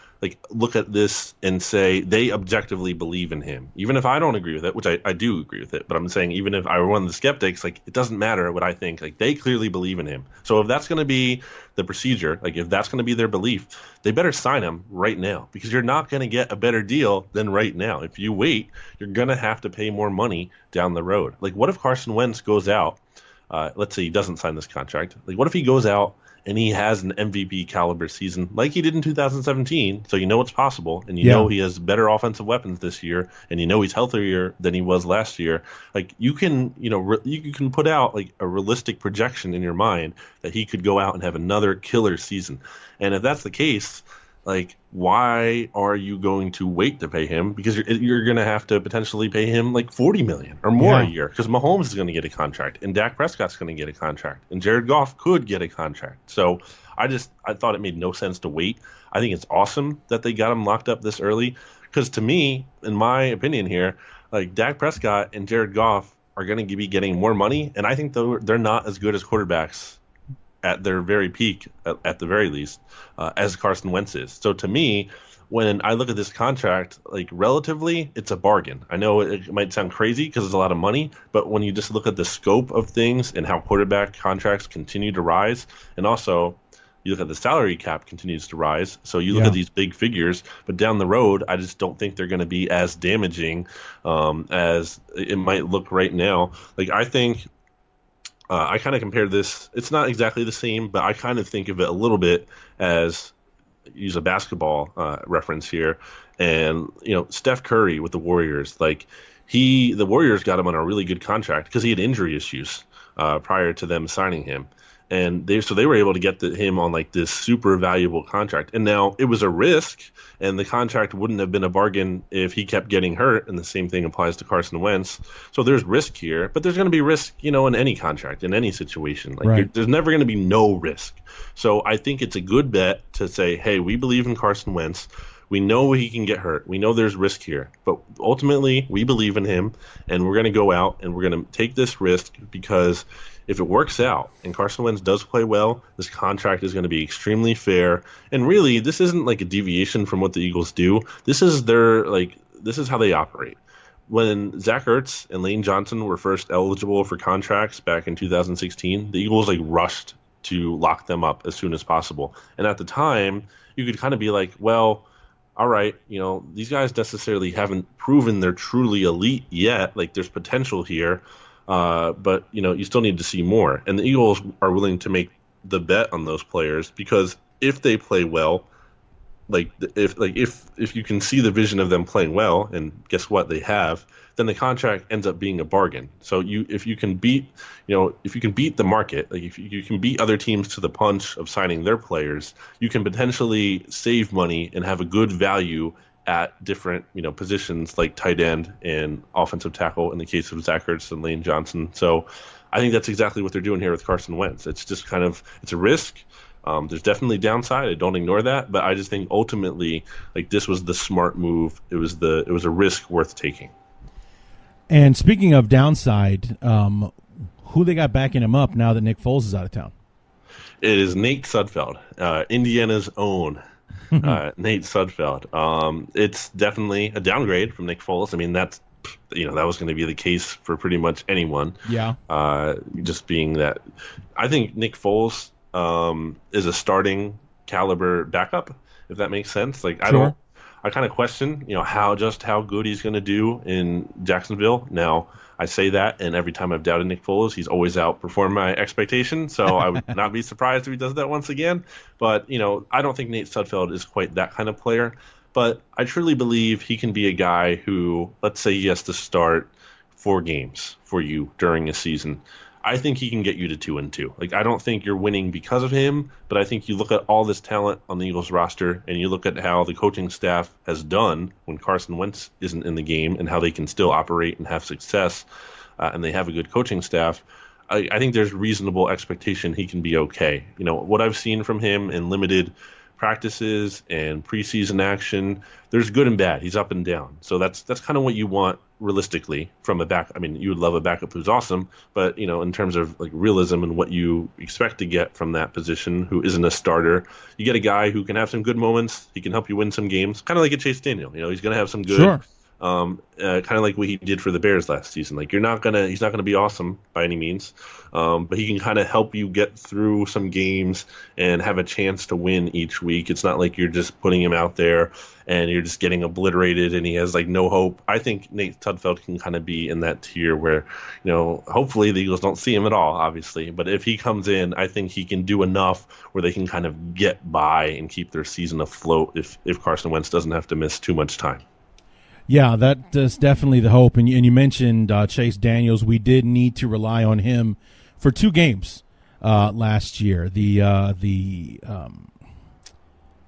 look at this and say they objectively believe in him. Even if I don't agree with it, which I do agree with it, but I'm saying even if I were one of the skeptics, it doesn't matter what I think. They clearly believe in him. So if that's going to be the procedure, if that's going to be their belief, they better sign him right now, because you're not going to get a better deal than right now. If you wait, you're going to have to pay more money down the road. What if Carson Wentz goes out, let's say he doesn't sign this contract. What if he goes out and he has an MVP caliber season like he did in 2017, so you know it's possible, and you know he has better offensive weapons this year, and you know he's healthier than he was last year. You can, you can put out a realistic projection in your mind that he could go out and have another killer season. And if that's the case, why are you going to wait to pay him? Because you're going to have to potentially pay him $40 million or more a year, because Mahomes is going to get a contract, and Dak Prescott's going to get a contract, and Jared Goff could get a contract. So I thought it made no sense to wait. I think it's awesome that they got him locked up this early, because to me, in my opinion here, Dak Prescott and Jared Goff are going to be getting more money, and I think they're not as good as quarterbacks at their very peak, at the very least, as Carson Wentz is. So to me, when I look at this contract, relatively, it's a bargain. I know it might sound crazy because it's a lot of money, but when you just look at the scope of things and how quarterback contracts continue to rise, and also you look at the salary cap continues to rise, so you look at these big figures, but down the road, I just don't think they're going to be as damaging as it might look right now. I think I kind of compared this. It's not exactly the same, but I kind of think of it a little bit as, use a basketball reference here, and Steph Curry with the Warriors. The Warriors got him on a really good contract because he had injury issues prior to them signing him, and they were able to get him on this super valuable contract. And now it was a risk, and the contract wouldn't have been a bargain if he kept getting hurt, and the same thing applies to Carson Wentz. So there's risk here, but there's going to be risk, in any contract, in any situation. There's never going to be no risk. So I think it's a good bet to say, hey, we believe in Carson Wentz. We know he can get hurt. We know there's risk here, but ultimately we believe in him, and we're going to go out and we're going to take this risk, because if it works out and Carson Wentz does play well, this contract is going to be extremely fair. And really, this isn't a deviation from what the Eagles do. This is this is how they operate. When Zach Ertz and Lane Johnson were first eligible for contracts back in 2016, the Eagles rushed to lock them up as soon as possible. And at the time, you could kind of be like, well, all right, these guys necessarily haven't proven they're truly elite yet. Like, there's potential here, but you still need to see more. And the Eagles are willing to make the bet on those players because if they play well, if you can see the vision of them playing well, and guess what, they have, then the contract ends up being a bargain. So if you can beat the market, like if you can beat other teams to the punch of signing their players, you can potentially save money and have a good value at different positions like tight end and offensive tackle in the case of Zach Ertz and Lane Johnson. So I think that's exactly what they're doing here with Carson Wentz. It's just it's a risk. There's definitely downside. I don't ignore that, but I just think ultimately, like, this was the smart move. It was a risk worth taking. And speaking of downside, who they got backing him up now that Nick Foles is out of town? It is Nate Sudfeld, Indiana's own Nate Sudfeld. It's definitely a downgrade from Nick Foles. I mean, that was going to be the case for pretty much anyone. Yeah. Just being that, I think Nick Foles is a starting caliber backup, if that makes sense. Like, sure. I kind of question, how good he's going to do in Jacksonville. Now, I say that, and every time I've doubted Nick Foles, he's always outperformed my expectations. So I would not be surprised if he does that once again. But, I don't think Nate Sudfeld is quite that kind of player. But I truly believe he can be a guy who, let's say he has to start 4 games for you during a season. I think he can get you to 2-2. Like, I don't think you're winning because of him, but I think you look at all this talent on the Eagles roster and you look at how the coaching staff has done when Carson Wentz isn't in the game and how they can still operate and have success, and they have a good coaching staff. I think there's reasonable expectation he can be okay. What I've seen from him in limited practices and preseason action, there's good and bad. He's up and down. So that's kind of what you want realistically from a back. I mean, you would love a backup who's awesome, but in terms of like realism and what you expect to get from that position, who isn't a starter, you get a guy who can have some good moments. He can help you win some games, kind of like a Chase Daniel. He's going to have some good. Sure. Kind of like what he did for the Bears last season. Like, he's not gonna be awesome by any means, but he can kind of help you get through some games and have a chance to win each week. It's not like you're just putting him out there and you're just getting obliterated and he has like no hope. I think Nate Sudfeld can kind of be in that tier where, hopefully the Eagles don't see him at all, obviously, but if he comes in, I think he can do enough where they can kind of get by and keep their season afloat if Carson Wentz doesn't have to miss too much time. Yeah, that is definitely the hope. And you mentioned Chase Daniels. We did need to rely on him for 2 games last year. The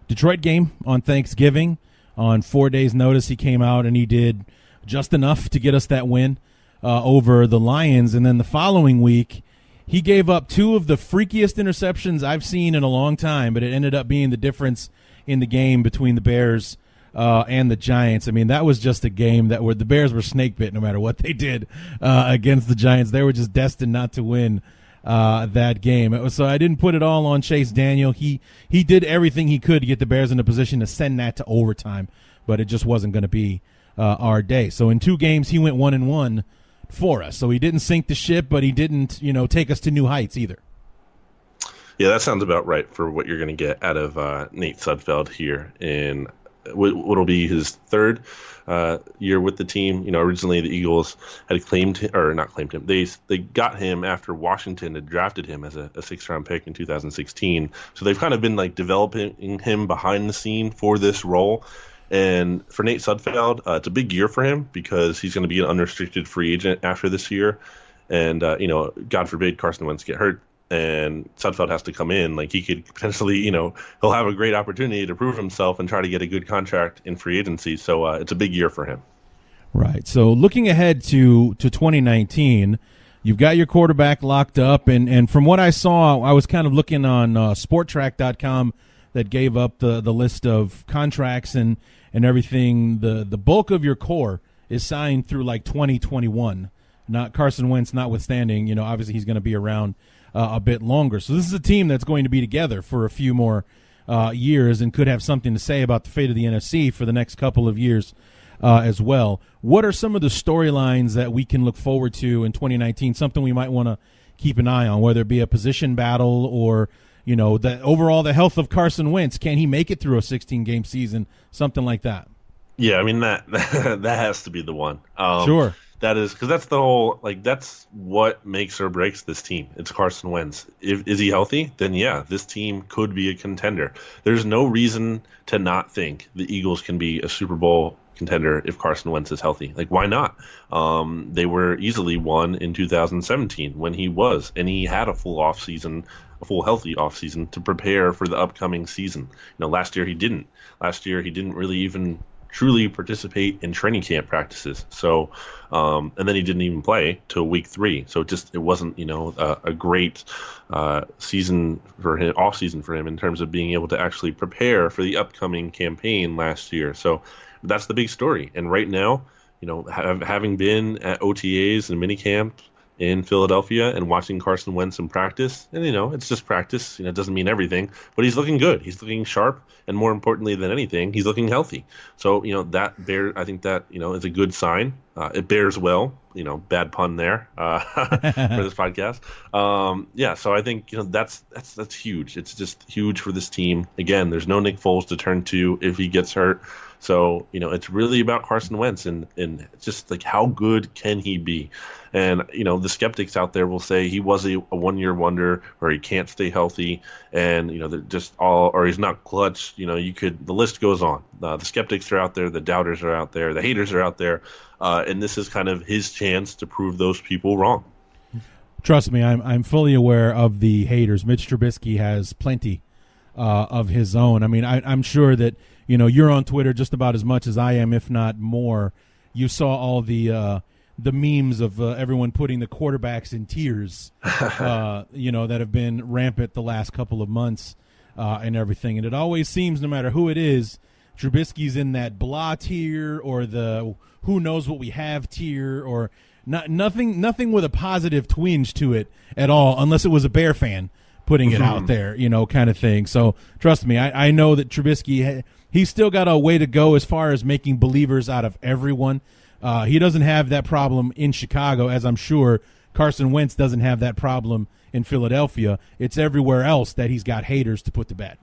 Detroit game on Thanksgiving, on 4 days' notice, he came out and he did just enough to get us that win over the Lions. And then the following week, he gave up 2 of the freakiest interceptions I've seen in a long time, but it ended up being the difference in the game between the Bears and the Giants. I mean, that was just a game where the Bears were snake bit no matter what they did against the Giants. They were just destined not to win that game. So I didn't put it all on Chase Daniel. He did everything he could to get the Bears in a position to send that to overtime, but it just wasn't going to be our day. So in 2 games, he went 1-1 for us. So he didn't sink the ship, but he didn't, take us to new heights either. Yeah, that sounds about right for what you're going to get out of Nate Sudfeld here in what'll be his 3rd year with the team. Originally the Eagles had not claimed him. They got him after Washington had drafted him as a 6th-round pick in 2016. So they've kind of been like developing him behind the scene for this role. And for Nate Sudfeld, it's a big year for him because he's going to be an unrestricted free agent after this year. And, God forbid Carson Wentz get hurt and Sudfeld has to come in. Like, he could potentially, he'll have a great opportunity to prove himself and try to get a good contract in free agency. So it's a big year for him. Right. So looking ahead to 2019, you've got your quarterback locked up. And from what I saw, I was kind of looking on sporttrack.com that gave up the list of contracts and everything. The bulk of your core is signed through like 2021. Not Carson Wentz notwithstanding, obviously he's going to be around a bit longer. So this is a team that's going to be together for a few more years and could have something to say about the fate of the NFC for the next couple of years as well. What are some of the storylines that we can look forward to in 2019, something we might want to keep an eye on, whether it be a position battle or, the health of Carson Wentz. Can he make it through a 16-game season, something like that? Yeah, I mean, that has to be the one. Sure. That is, because that's the whole, that's what makes or breaks this team. It's Carson Wentz. Is he healthy? Then yeah, this team could be a contender. There's no reason to not think the Eagles can be a Super Bowl contender if Carson Wentz is healthy. Why not? They were easily won in 2017 when he was, and he had a full healthy offseason to prepare for the upcoming season. Last year he didn't. Last year he didn't really even truly participate in training camp practices. So, and then he didn't even play till week 3. So it wasn't, a great season for him, off season for him in terms of being able to actually prepare for the upcoming campaign last year. So that's the big story. And right now, having been at OTAs and minicamp in Philadelphia and watching Carson Wentz in practice, and it's just practice, it doesn't mean everything, but he's looking good, he's looking sharp, and more importantly than anything, he's looking healthy. So I think that is a good sign. It bears well, bad pun there for this podcast. So I think that's huge. It's just huge for this team. Again, there's no Nick Foles to turn to if he gets hurt. So, it's really about Carson Wentz and just how good can he be? And, the skeptics out there will say he was a one-year wonder or he can't stay healthy and, they're just or he's not clutch. The list goes on. The skeptics are out there, the doubters are out there, the haters are out there. And this is kind of his chance to prove those people wrong. Trust me, I'm fully aware of the haters. Mitch Trubisky has plenty of his own. I mean, I'm sure that, you're on Twitter just about as much as I am, if not more. You saw all the memes of everyone putting the quarterbacks in tears, that have been rampant the last couple of months and everything. And it always seems, no matter who it is, Trubisky's in that blah tier or the who knows what we have tier or nothing with a positive twinge to it at all, unless it was a Bear fan putting it out there, kind of thing. So trust me, I know that Trubisky, he's still got a way to go as far as making believers out of everyone. He doesn't have that problem in Chicago, as I'm sure Carson Wentz doesn't have that problem in Philadelphia. It's everywhere else that he's got haters to put to bed.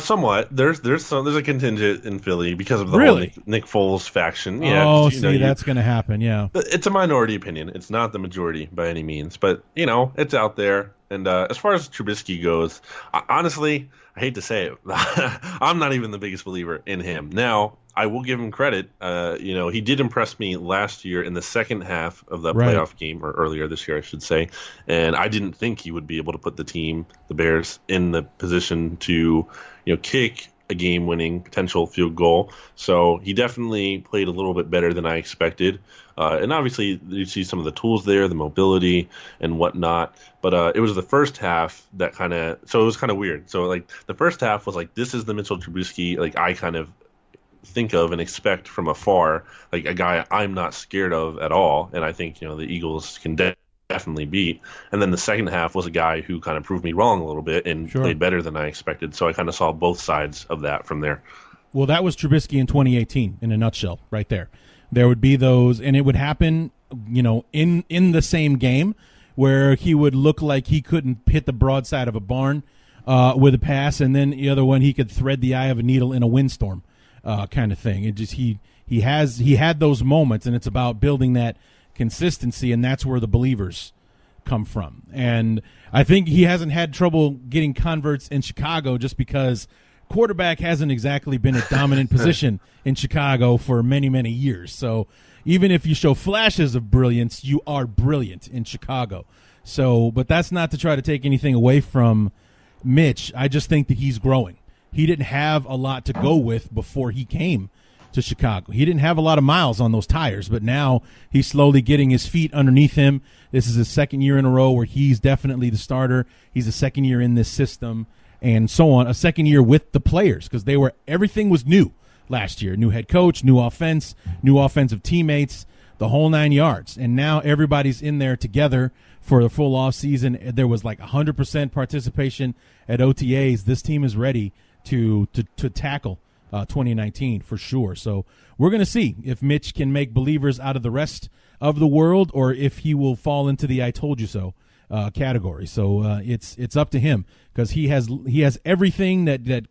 Somewhat. There's a contingent in Philly because of the really? whole Nick Foles faction. Yeah. Oh, that's going to happen. Yeah. It's a minority opinion. It's not the majority by any means, but it's out there. And as far as Trubisky goes, honestly, I hate to say it, I'm not even the biggest believer in him. Now, I will give him credit. He did impress me last year in the second half of the playoff game, or earlier this year, I should say. And I didn't think he would be able to put the Bears, in the position to, kick a game-winning potential field goal. So he definitely played a little bit better than I expected. And obviously, you see some of the tools there, the mobility and whatnot. But it was the first half that so it was kind of weird. So, the first half was this is the Mitchell Trubisky, I kind of think of and expect from afar, a guy I'm not scared of at all. And I think, the Eagles can definitely beat. And then the second half was a guy who kind of proved me wrong a little bit and played better than I expected. So I kind of saw both sides of that from there. Well, that was Trubisky in 2018 in a nutshell right there. There would be those, and it would happen, in the same game where he would look like he couldn't hit the broadside of a barn with a pass, and then the other one he could thread the eye of a needle in a windstorm kind of thing. It just he had those moments, and it's about building that consistency, and that's where the believers come from. And I think he hasn't had trouble getting converts in Chicago just because quarterback hasn't exactly been a dominant position in Chicago for many, many years. So even if you show flashes of brilliance, you are brilliant in Chicago. So, but that's not to try to take anything away from Mitch. I just think that he's growing. He didn't have a lot to go with before he came to Chicago. He didn't have a lot of miles on those tires, but now he's slowly getting his feet underneath him. This is his second year in a row where he's definitely the starter. He's the second year in this system and so on, a second year with the players because everything was new last year. New head coach, new offense, new offensive teammates, the whole 9 yards. And now everybody's in there together for the full off season. There was 100% participation at OTAs. This team is ready to tackle 2019 for sure. So we're going to see if Mitch can make believers out of the rest of the world or if he will fall into the I told you so category. So it's up to him, because he has everything that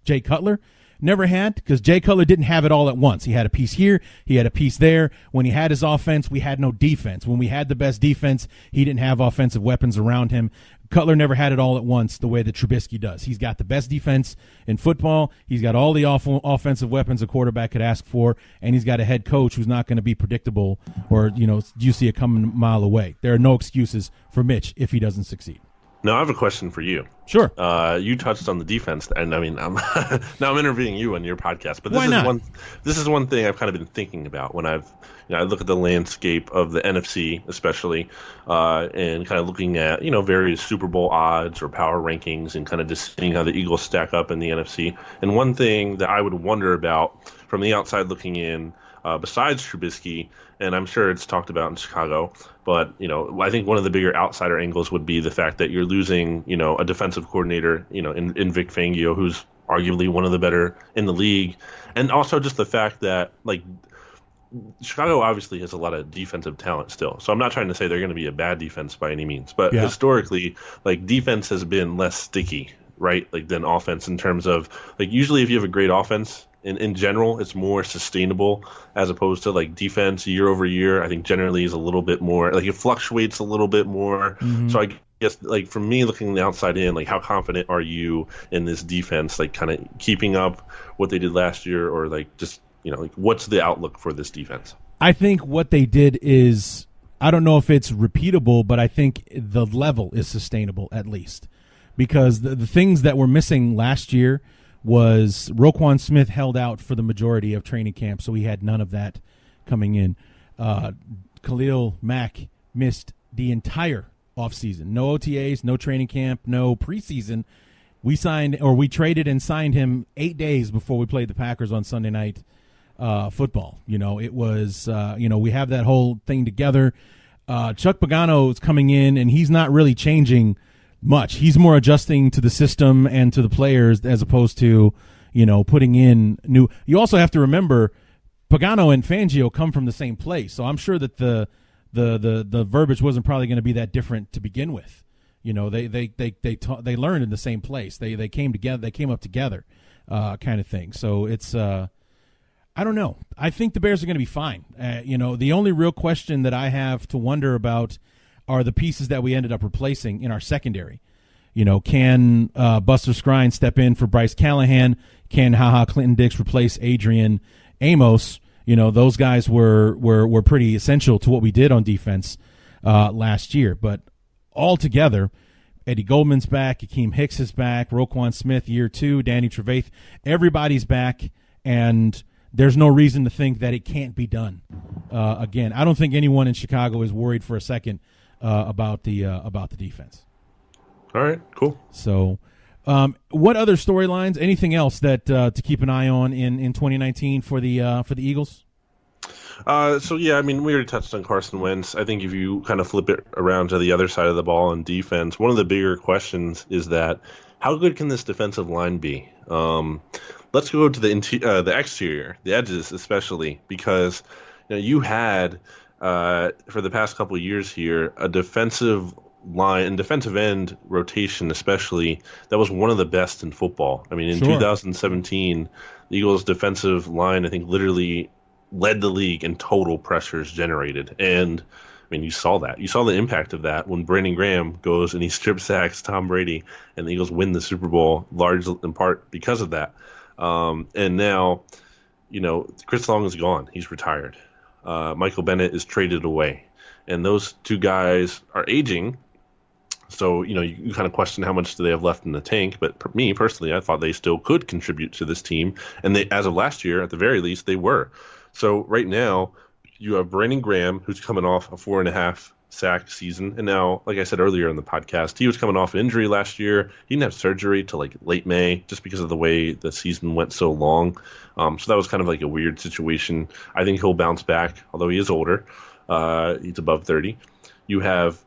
Jay Cutler never had, because Jay Cutler didn't have it all at once. He had a piece here, he had a piece there. When he had his offense, we had no defense. When we had the best defense, he didn't have offensive weapons around him. Cutler never had it all at once the way that Trubisky does. He's got the best defense in football. He's got all the offensive weapons a quarterback could ask for, and he's got a head coach who's not going to be predictable, or you see it coming a mile away. There are no excuses for Mitch if he doesn't succeed. Now I have a question for you. Sure. You touched on the defense, and I mean, now I'm interviewing you on your podcast, but Why not? This is one thing I've kind of been thinking about when I look at the landscape of the NFC, especially, and kind of looking at various Super Bowl odds or power rankings, and kind of just seeing how the Eagles stack up in the NFC. And one thing that I would wonder about from the outside looking in, besides Trubisky, and I'm sure it's talked about in Chicago, but I think one of the bigger outsider angles would be the fact that you're losing a defensive coordinator in Vic Fangio, who's arguably one of the better in the league, and also just the fact that Chicago obviously has a lot of defensive talent still. So I'm not trying to say they're going to be a bad defense by any means, but historically, defense has been less sticky, right? Than offense, in terms of usually if you have a great offense, in general, it's more sustainable, as opposed to defense year over year. I think generally is a little bit more it fluctuates a little bit more. Mm-hmm. So I guess for me, looking the outside in, how confident are you in this defense, kind of keeping up what they did last year, or just what's the outlook for this defense? I think what they did is, I don't know if it's repeatable, but I think the level is sustainable, at least, because the things that were missing last year was Roquan Smith held out for the majority of training camp, so he had none of that coming in. Khalil Mack missed the entire offseason. No OTAs, no training camp, no preseason. We traded and signed him 8 days before we played the Packers on Sunday Night Football. It was, we have that whole thing together. Chuck Pagano is coming in, and he's not really changing much. He's more adjusting to the system and to the players, as opposed to, putting in new. You also have to remember, Pagano and Fangio come from the same place, so I'm sure that the verbiage wasn't probably going to be that different to begin with. They learned in the same place. They came together. They came up together, kind of thing. So it's I don't know. I think the Bears are going to be fine. The only real question that I have to wonder about are the pieces that we ended up replacing in our secondary. Can Buster Skrine step in for Bryce Callahan? Can Clinton-Dix replace Adrian Amos? Those guys were pretty essential to what we did on defense last year. But altogether, Eddie Goldman's back, Akeem Hicks is back, Roquan Smith year 2, Danny Trevathan, everybody's back, and there's no reason to think that it can't be done. Again, I don't think anyone in Chicago is worried for a second about the defense. All right, cool. So, what other storylines? Anything else that to keep an eye on in 2019 for the Eagles? We already touched on Carson Wentz. I think if you kind of flip it around to the other side of the ball in defense, one of the bigger questions is that how good can this defensive line be? Let's go to the exterior, the edges especially, because you had for the past couple of years here a defensive line and defensive end rotation especially that was one of the best in football. I mean, in 2017, the Eagles' defensive line, I think, literally led the league in total pressures generated. And I mean, you saw that. You saw the impact of that when Brandon Graham goes and he strip sacks Tom Brady, and the Eagles win the Super Bowl, large in part because of that. And now, Chris Long is gone. He's retired. Michael Bennett is traded away. And those two guys are aging. So, you kind of question how much do they have left in the tank. But me, personally, I thought they still could contribute to this team. And they, as of last year, at the very least, they were. So right now, you have Brandon Graham, who's coming off a 4.5 sack season. And now, like I said earlier in the podcast, he was coming off an injury last year. He didn't have surgery till late May just because of the way the season went so long. So that was kind of a weird situation. I think he'll bounce back, although he is older. He's above 30. You have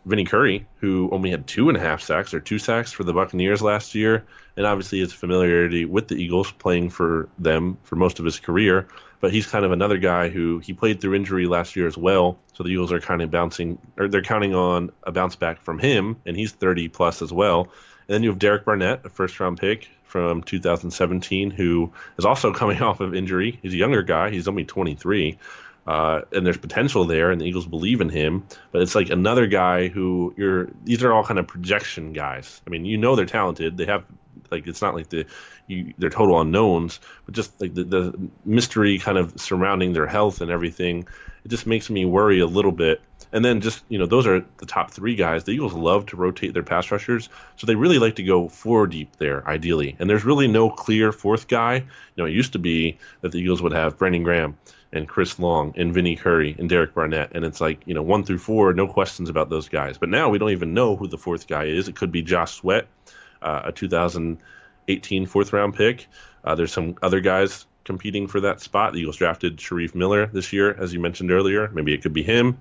Vinny Curry, who only had 2.5 sacks or 2 sacks for the Buccaneers last year, and obviously his familiarity with the Eagles, playing for them for most of his career. But he's kind of another guy who he played through injury last year as well. So the Eagles are kind of they're counting on a bounce back from him, and he's 30 plus as well. And then you have Derek Barnett, a first-round pick from 2017, who is also coming off of injury. He's a younger guy. He's only 23. And there's potential there, and the Eagles believe in him. But it's like another guy who these are all kind of projection guys. I mean, they're talented. They have, like, it's not like they're total unknowns, but just like the mystery kind of surrounding their health and everything, it just makes me worry a little bit. And then just, those are the top 3 guys. The Eagles love to rotate their pass rushers, so they really like to go 4 deep there, ideally. And there's really no clear 4th guy. It used to be that the Eagles would have Brandon Graham and Chris Long and Vinny Curry and Derek Barnett. And it's like, 1 through 4, no questions about those guys. But now we don't even know who the 4th guy is. It could be Josh Sweat, a 2018 4th-round pick. There's some other guys competing for that spot. The Eagles drafted Sharif Miller this year, as you mentioned earlier. Maybe it could be him.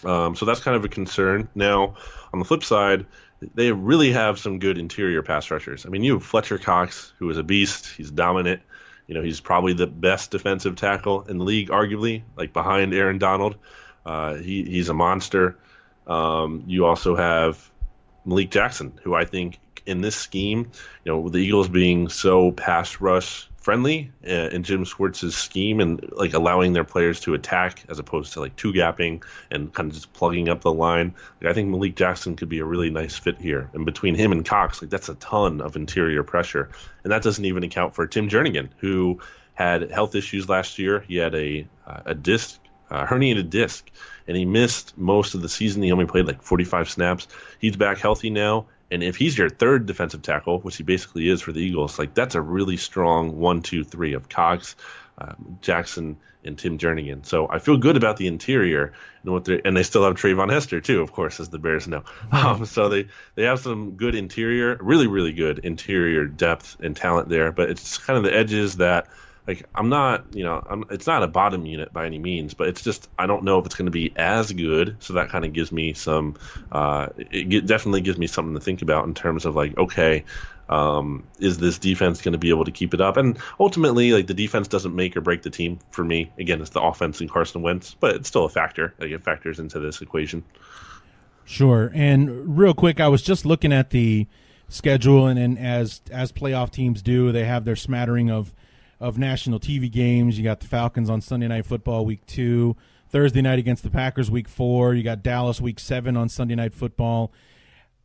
So that's kind of a concern. Now, on the flip side, they really have some good interior pass rushers. I mean, you have Fletcher Cox, who is a beast. He's dominant. He's probably the best defensive tackle in the league, arguably, like behind Aaron Donald. He's a monster. You also have Malik Jackson, who I think in this scheme, with the Eagles being so pass rush friendly in Jim Schwartz's scheme and like allowing their players to attack as opposed to like 2-gapping and kind of just plugging up the line. I think Malik Jackson could be a really nice fit here. And between him and Cox, that's a ton of interior pressure. And that doesn't even account for Tim Jernigan, who had health issues last year. He had a herniated disc, and he missed most of the season. He only played like 45 snaps. He's back healthy now. And if he's your 3rd defensive tackle, which he basically is for the Eagles, that's a really strong 1, 2, 3 of Cox, Jackson, and Tim Jernigan. So I feel good about the interior and they still have Trayvon Hester too, of course, as the Bears know. So they have some good interior, really, really good interior depth and talent there. But it's kind of the edges that, like, I'm not, it's not a bottom unit by any means, but it's just, I don't know if it's going to be as good. So that kind of gives me some, definitely gives me something to think about in terms of like, okay, is this defense going to be able to keep it up? And ultimately, like, the defense doesn't make or break the team for me. Again, it's the offense and Carson Wentz, but it's still a factor. Like, it factors into this equation. Sure. And real quick, I was just looking at the schedule, and as playoff teams do, they have their smattering of national TV games. You got the Falcons on Sunday Night Football week 2, Thursday night against the Packers week 4. You got Dallas week 7 on Sunday Night Football.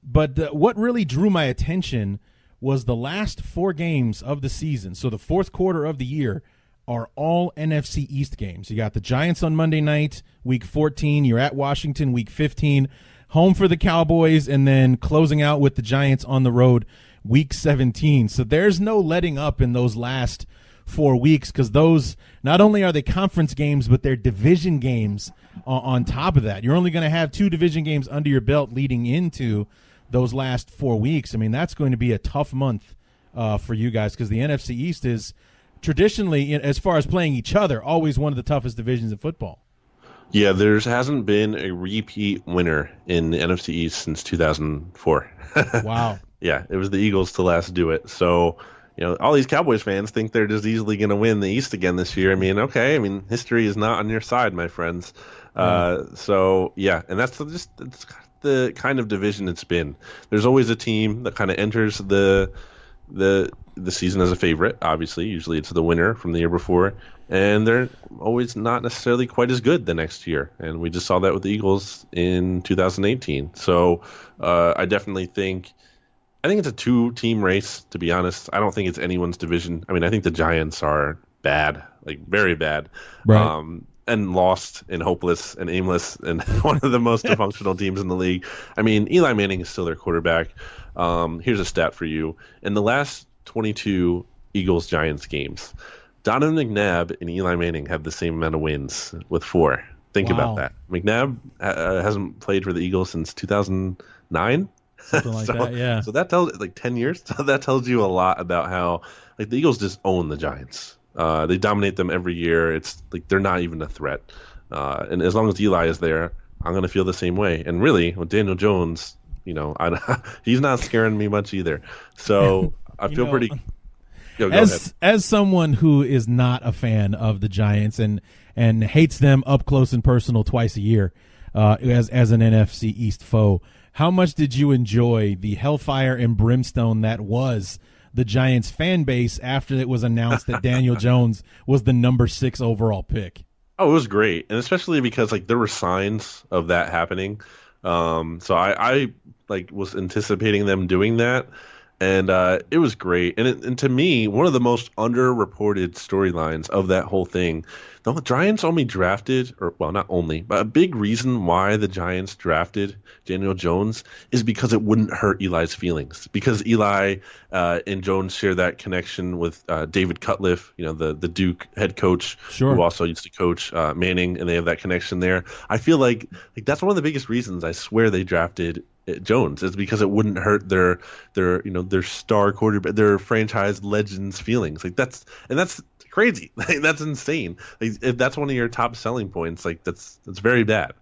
But what really drew my attention was the last 4 games of the season. So the fourth quarter of the year are all NFC East games. You got the Giants on Monday night, week 14. You're at Washington, week 15. Home for the Cowboys, and then closing out with the Giants on the road, week 17. So there's no letting up in those last 4 weeks, because those, not only are they conference games, but they're division games on top of that. You're only going to have 2 division games under your belt leading into those last 4 weeks. I mean, that's going to be a tough month for you guys, because the NFC East is traditionally, as far as playing each other, always one of the toughest divisions in football. Yeah, there hasn't been a repeat winner in the NFC East since 2004. Wow. Yeah, it was the Eagles to last do it. So, all these Cowboys fans think they're just easily going to win the East again this year. I mean, okay. I mean, history is not on your side, my friends. So, yeah, and that's just the kind of division it's been. There's always a team that kind of enters the season as a favorite, obviously. Usually it's the winner from the year before. And they're always not necessarily quite as good the next year. And we just saw that with the Eagles in 2018. So I definitely think it's a 2-team race, to be honest. I don't think it's anyone's division. I mean, I think the Giants are bad, like very bad. Right. And lost and hopeless and aimless and one of the most dysfunctional teams in the league. I mean, Eli Manning is still their quarterback. Here's a stat for you. In the last 22 Eagles-Giants games, Donovan McNabb and Eli Manning have the same amount of wins with 4. Think about that. McNabb hasn't played for the Eagles since 2009. Something like that, yeah. So that tells, like, 10 years. So that tells you a lot about how, like, the Eagles just own the Giants. They dominate them every year. It's like they're not even a threat. And as long as Eli is there, I'm going to feel the same way. And really, with Daniel Jones, he's not scaring me much either. So I You feel know, pretty. Yo, go ahead. as someone who is not a fan of the Giants and hates them up close and personal twice a year, as an NFC East foe, how much did you enjoy the hellfire and brimstone that was the Giants fan base after it was announced that Daniel Jones was the number 6 overall pick? Oh, it was great, and especially because like there were signs of that happening. So I like was anticipating them doing that, and it was great. And to me, one of the most underreported storylines of that whole thing, the Giants only drafted, or well, not only, but a big reason why the Giants drafted Daniel Jones is because it wouldn't hurt Eli's feelings. Because Eli and Jones share that connection with David Cutcliffe, the Duke head coach, Sure. who also used to coach Manning, and they have that connection there. I feel like that's one of the biggest reasons I swear they drafted Jones is because it wouldn't hurt their star quarterback, their franchise legends' feelings. That's crazy. Like, that's insane. Like, if that's one of your top selling points, like that's very bad.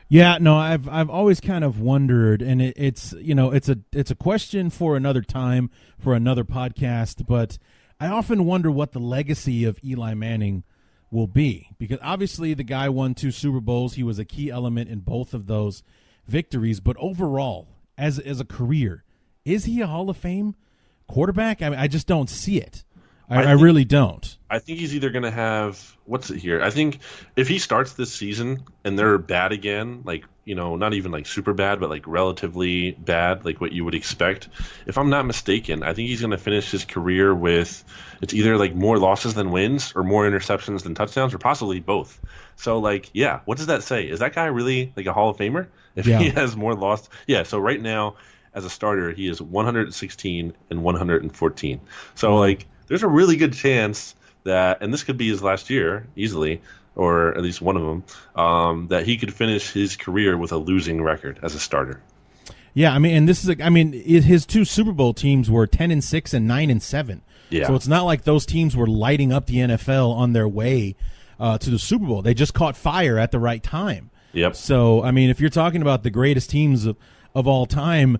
Yeah, no, I've always kind of wondered, and it's a question for another time, for another podcast. But I often wonder what the legacy of Eli Manning will be, because obviously the guy won 2 Super Bowls. He was a key element in both of those victories. But overall, as a career, is he a Hall of Fame quarterback? I mean, I just don't see it. I really don't. I think he's either going to have what's it here? I think if he starts this season and they're bad again, like not even like super bad, but like relatively bad, like what you would expect. If I'm not mistaken, I think he's going to finish his career with it's either like more losses than wins or more interceptions than touchdowns, or possibly both. So like, yeah, what does that say? Is that guy really like a Hall of Famer if he has more lost? Yeah. So right now, as a starter, he is 116 and 114. So like, there's a really good chance that, and this could be his last year easily, or at least one of them, that he could finish his career with a losing record as a starter. Yeah, I mean, and this is his 2 Super Bowl teams were 10-6 and 9-7. Yeah. So it's not like those teams were lighting up the NFL on their way to the Super Bowl. They just caught fire at the right time. Yep. So I mean, if you're talking about the greatest teams of all time,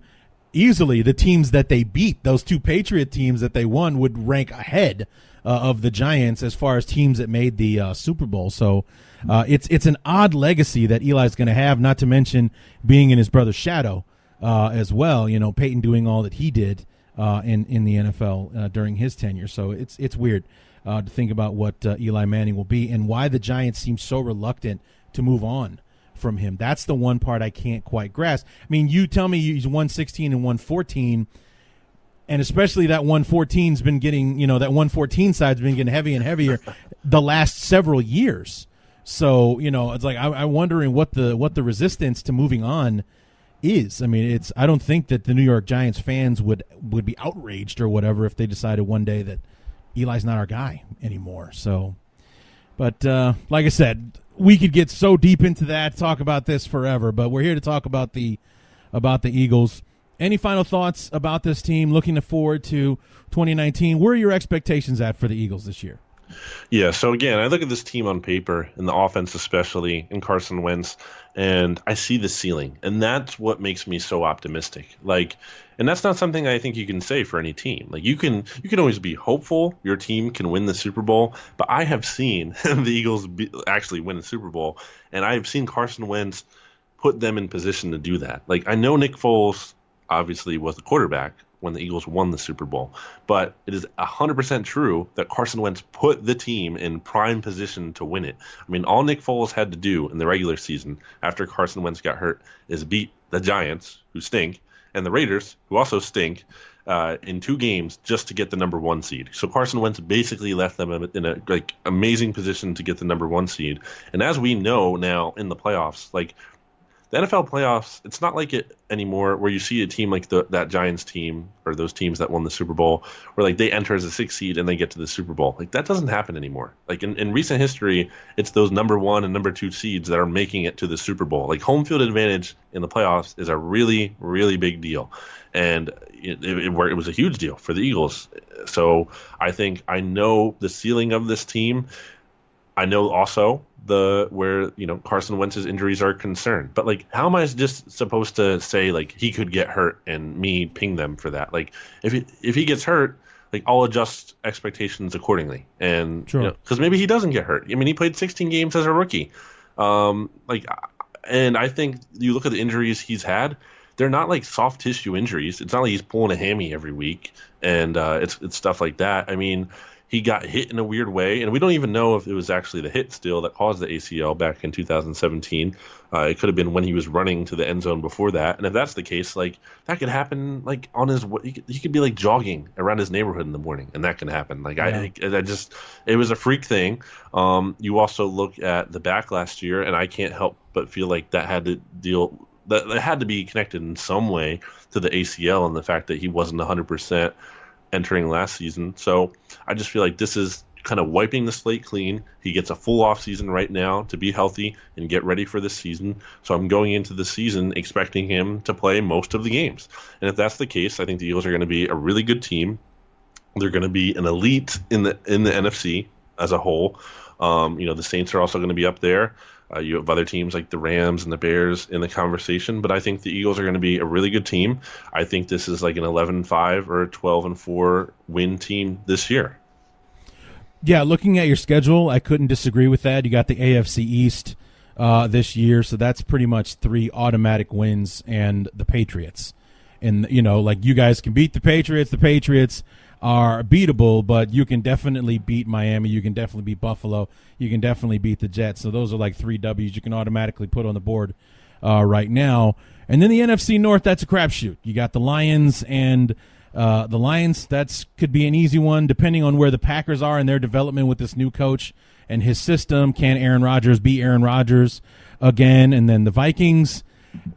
easily the teams that they beat, those 2 Patriot teams that they won, would rank ahead of the Giants as far as teams that made the Super Bowl. So it's an odd legacy that Eli's going to have, not to mention being in his brother's shadow as well. Peyton doing all that he did in the NFL during his tenure. So it's weird to think about what Eli Manning will be and why the Giants seem so reluctant to move on from him. That's the one part I can't quite grasp. I mean, you tell me he's 116 and 114, and especially that 114's been getting, that 114 side's been getting heavier and heavier the last several years. So, it's like I'm wondering what the resistance to moving on is. I mean, I don't think that the New York Giants fans would be outraged or whatever if they decided one day that Eli's not our guy anymore. So, but like I said, we could get so deep into that, talk about this forever, but we're here to talk about the Eagles. Any final thoughts about this team looking forward to 2019? Where are your expectations at for the Eagles this year? Yeah, so again, I look at this team on paper, and the offense especially, in Carson Wentz, and I see the ceiling, and that's what makes me so optimistic. And that's not something I think you can say for any team. Like you can always be hopeful your team can win the Super Bowl, but I have seen the Eagles actually win the Super Bowl, and I have seen Carson Wentz put them in position to do that. Like I know Nick Foles obviously was the quarterback when the Eagles won the Super Bowl, but it is 100% true that Carson Wentz put the team in prime position to win it. I mean, all Nick Foles had to do in the regular season after Carson Wentz got hurt is beat the Giants, who stink, and the Raiders, who also stink, in 2 games just to get the number 1 seed. So Carson Wentz basically left them in a amazing position to get the number 1 seed. And as we know now in the playoffs, the NFL playoffs, it's not like it anymore where you see a team like that Giants team or those teams that won the Super Bowl where they enter as a 6th seed and they get to the Super Bowl. That doesn't happen anymore. In recent history, it's those number 1 and number 2 seeds that are making it to the Super Bowl. Home field advantage in the playoffs is a really, really big deal. And it was a huge deal for the Eagles. So I know the ceiling of this team. I know also where Carson Wentz's injuries are concerned. But like, how am I just supposed to say like he could get hurt and me ping them for that? Like, if he gets hurt, like I'll adjust expectations accordingly, and Sure. because maybe he doesn't get hurt. I mean, he played 16 games as a rookie. And I think you look at the injuries he's had, they're not like soft tissue injuries. It's not like he's pulling a hammy every week, and it's stuff like that. I mean, he got hit in a weird way, and we don't even know if it was actually the hit still that caused the ACL back in 2017. It could have been when he was running to the end zone before that, and if that's the case, like that could happen like on his he could be like jogging around his neighborhood in the morning, and that can happen. Like it was a freak thing. You also look at the back last year, and I can't help but feel like that had to be connected in some way to the ACL and the fact that he wasn't 100% entering last season. So I just feel like this is kind of wiping the slate clean. He gets a full off season right now to be healthy and get ready for this seaseason. So I'm going into the season expecting him to play most of the games. And if that's the case, I think the Eagles are going to be a really good team. They're going to be an elite in the NFC as a whole. The Saints are also going to be up there. You have other teams like the Rams and the Bears in the conversation, but I think the Eagles are going to be a really good team. I think this is like an 11-5 or a 12-4 win team this year. Yeah, looking at your schedule, I couldn't disagree with that. You got the AFC East this year, so that's pretty much 3 automatic wins and the Patriots. And, like you guys can beat the Patriots. The Patriots are beatable, but you can definitely beat Miami. You can definitely beat Buffalo. You can definitely beat the Jets. So those are like 3 W's you can automatically put on the board right now. And then the NFC North, that's a crapshoot. You got the Lions, and the Lions, could be an easy one depending on where the Packers are in their development with this new coach and his system. Can Aaron Rodgers be Aaron Rodgers again? And then the Vikings.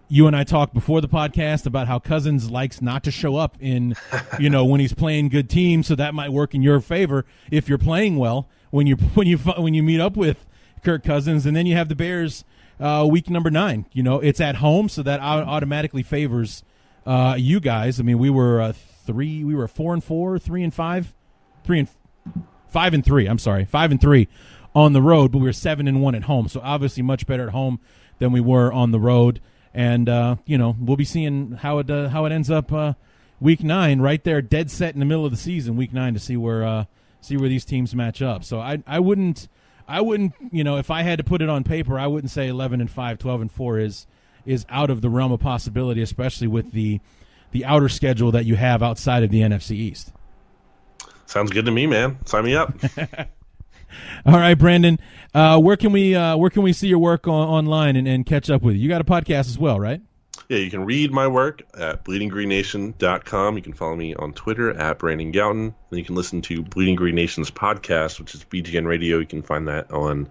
You and I talked before the podcast about how Cousins likes not to show up in, when he's playing good teams. So that might work in your favor if you're playing well when you meet up with Kirk Cousins. And then you have the Bears week number 9. It's at home, so that automatically favors you guys. I mean, we were 4-4, 3-5, 5-3. I'm sorry, 5-3 on the road, but we were 7-1 at home. So obviously much better at home than we were on the road. And we'll be seeing how it ends up week 9, right there, dead set in the middle of the season, week 9, to see where these teams match up. So I wouldn't if I had to put it on paper, I wouldn't say 11-5, 12-4 is out of the realm of possibility, especially with the outer schedule that you have outside of the NFC East. Sounds good to me, man. Sign me up. All right, Brandon. Where can we see your work online and catch up with you? You got a podcast as well, right? Yeah, you can read my work at bleedinggreennation.com. You can follow me on Twitter at Brandon Gowton. And you can listen to Bleeding Green Nation's podcast, which is BGN Radio. You can find that on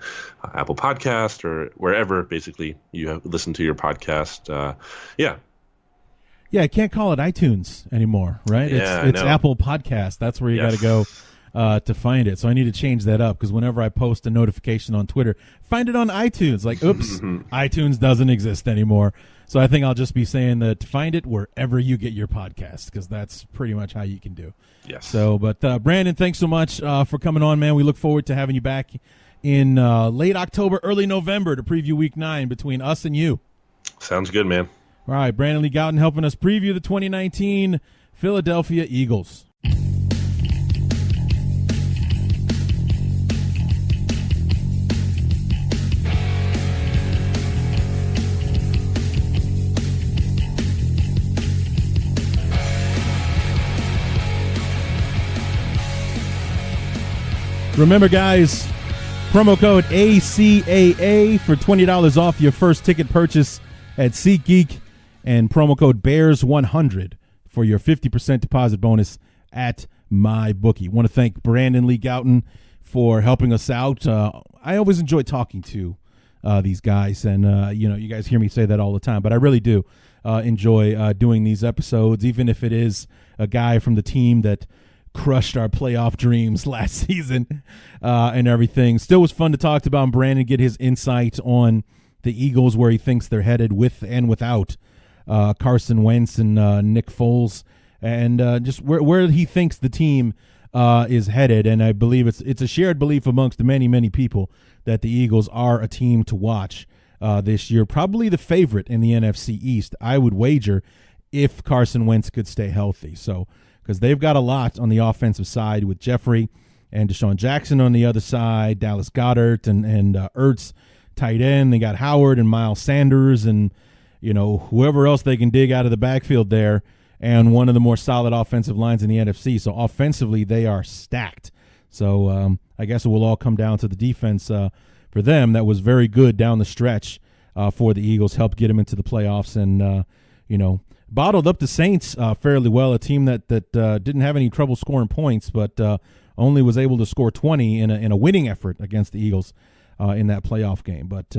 Apple Podcast or wherever, basically, you listen to your podcast. Yeah, I can't call it iTunes anymore, right? Yeah, it's Apple Podcast. That's where you got to go to find it. So I need to change that up, because whenever I post a notification on Twitter, find it on iTunes. Like, oops, iTunes doesn't exist anymore. So I think I'll just be saying that to find it wherever you get your podcast, because that's pretty much how you can do. Yes. So, but Brandon, thanks so much for coming on, man. We look forward to having you back in late October, early November to preview Week 9 between us and you. Sounds good, man. All right, Brandon Lee Gowton helping us preview the 2019 Philadephia Eagles. Remember, guys, promo code ACAA for $20 off your first ticket purchase at SeatGeek, and promo code BEARS100 for your 50% deposit bonus at MyBookie. Want to thank Brandon Lee Gowton for helping us out. I always enjoy talking to these guys, and you guys hear me say that all the time, but I really do enjoy doing these episodes, even if it is a guy from the team that crushed our playoff dreams last season and everything. Still was fun to talk about Brandon, get his insight on the Eagles, where he thinks they're headed with and without Carson Wentz and Nick Foles, and just where he thinks the team is headed, and I believe it's a shared belief amongst the many people that the Eagles are a team to watch this year. Probably the favorite in the NFC East, I would wager, if Carson Wentz could stay healthy. So, because they've got a lot on the offensive side with Jeffrey and Deshaun Jackson on the other side, Dallas Goedert and Ertz tight end. They got Howard and Miles Sanders and, whoever else they can dig out of the backfield there, and one of the more solid offensive lines in the NFC. So offensively, they are stacked. So I guess it will all come down to the defense for them. That was very good down the stretch for the Eagles, helped get them into the playoffs and, bottled up the Saints fairly well, a team that didn't have any trouble scoring points, but only was able to score 20 in a winning effort against the Eagles in that playoff game. But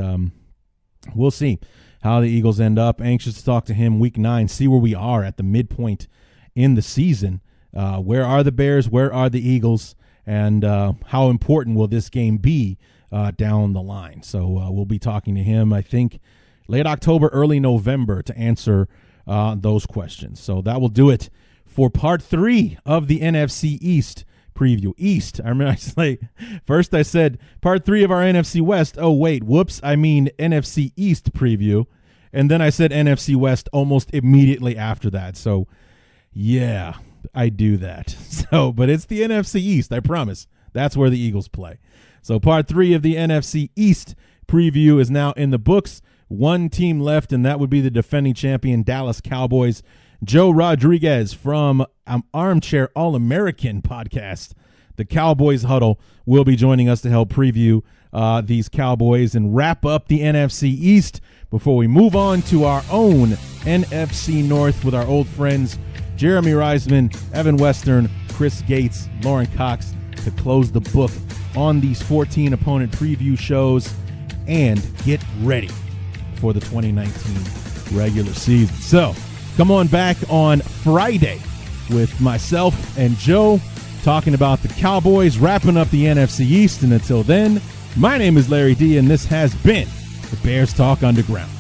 we'll see how the Eagles end up. Anxious to talk to him week 9, see where we are at the midpoint in the season. Where are the Bears? Where are the Eagles? And how important will this game be down the line? So we'll be talking to him, I think, late October, early November to answer those questions. So that will do it for part 3 of the NFC East preview. East. I remember first I said part 3 of our NFC West. Oh, wait, whoops. I mean NFC East preview. And then I said NFC West almost immediately after that. So, yeah, I do that. So, but it's the NFC East, I promise. That's where the Eagles play. So part 3 of the NFC East preview is now in the books. One team left, and that would be the defending champion Dallas Cowboys. Joe Rodriguez from Armchair All-American podcast, the Cowboys Huddle, will be joining us to help preview these Cowboys and wrap up the NFC East before we move on to our own NFC North with our old friends Jeremy Reisman, Evan Western, Chris Gates, Lauren Cox to close the book on these 14 opponent preview shows and get ready for the 2019 regular season. So come on back on Friday with myself and Joe talking about the Cowboys, wrapping up the NFC East. And until then, my name is Larry D, and this has been the Bears Talk Underground.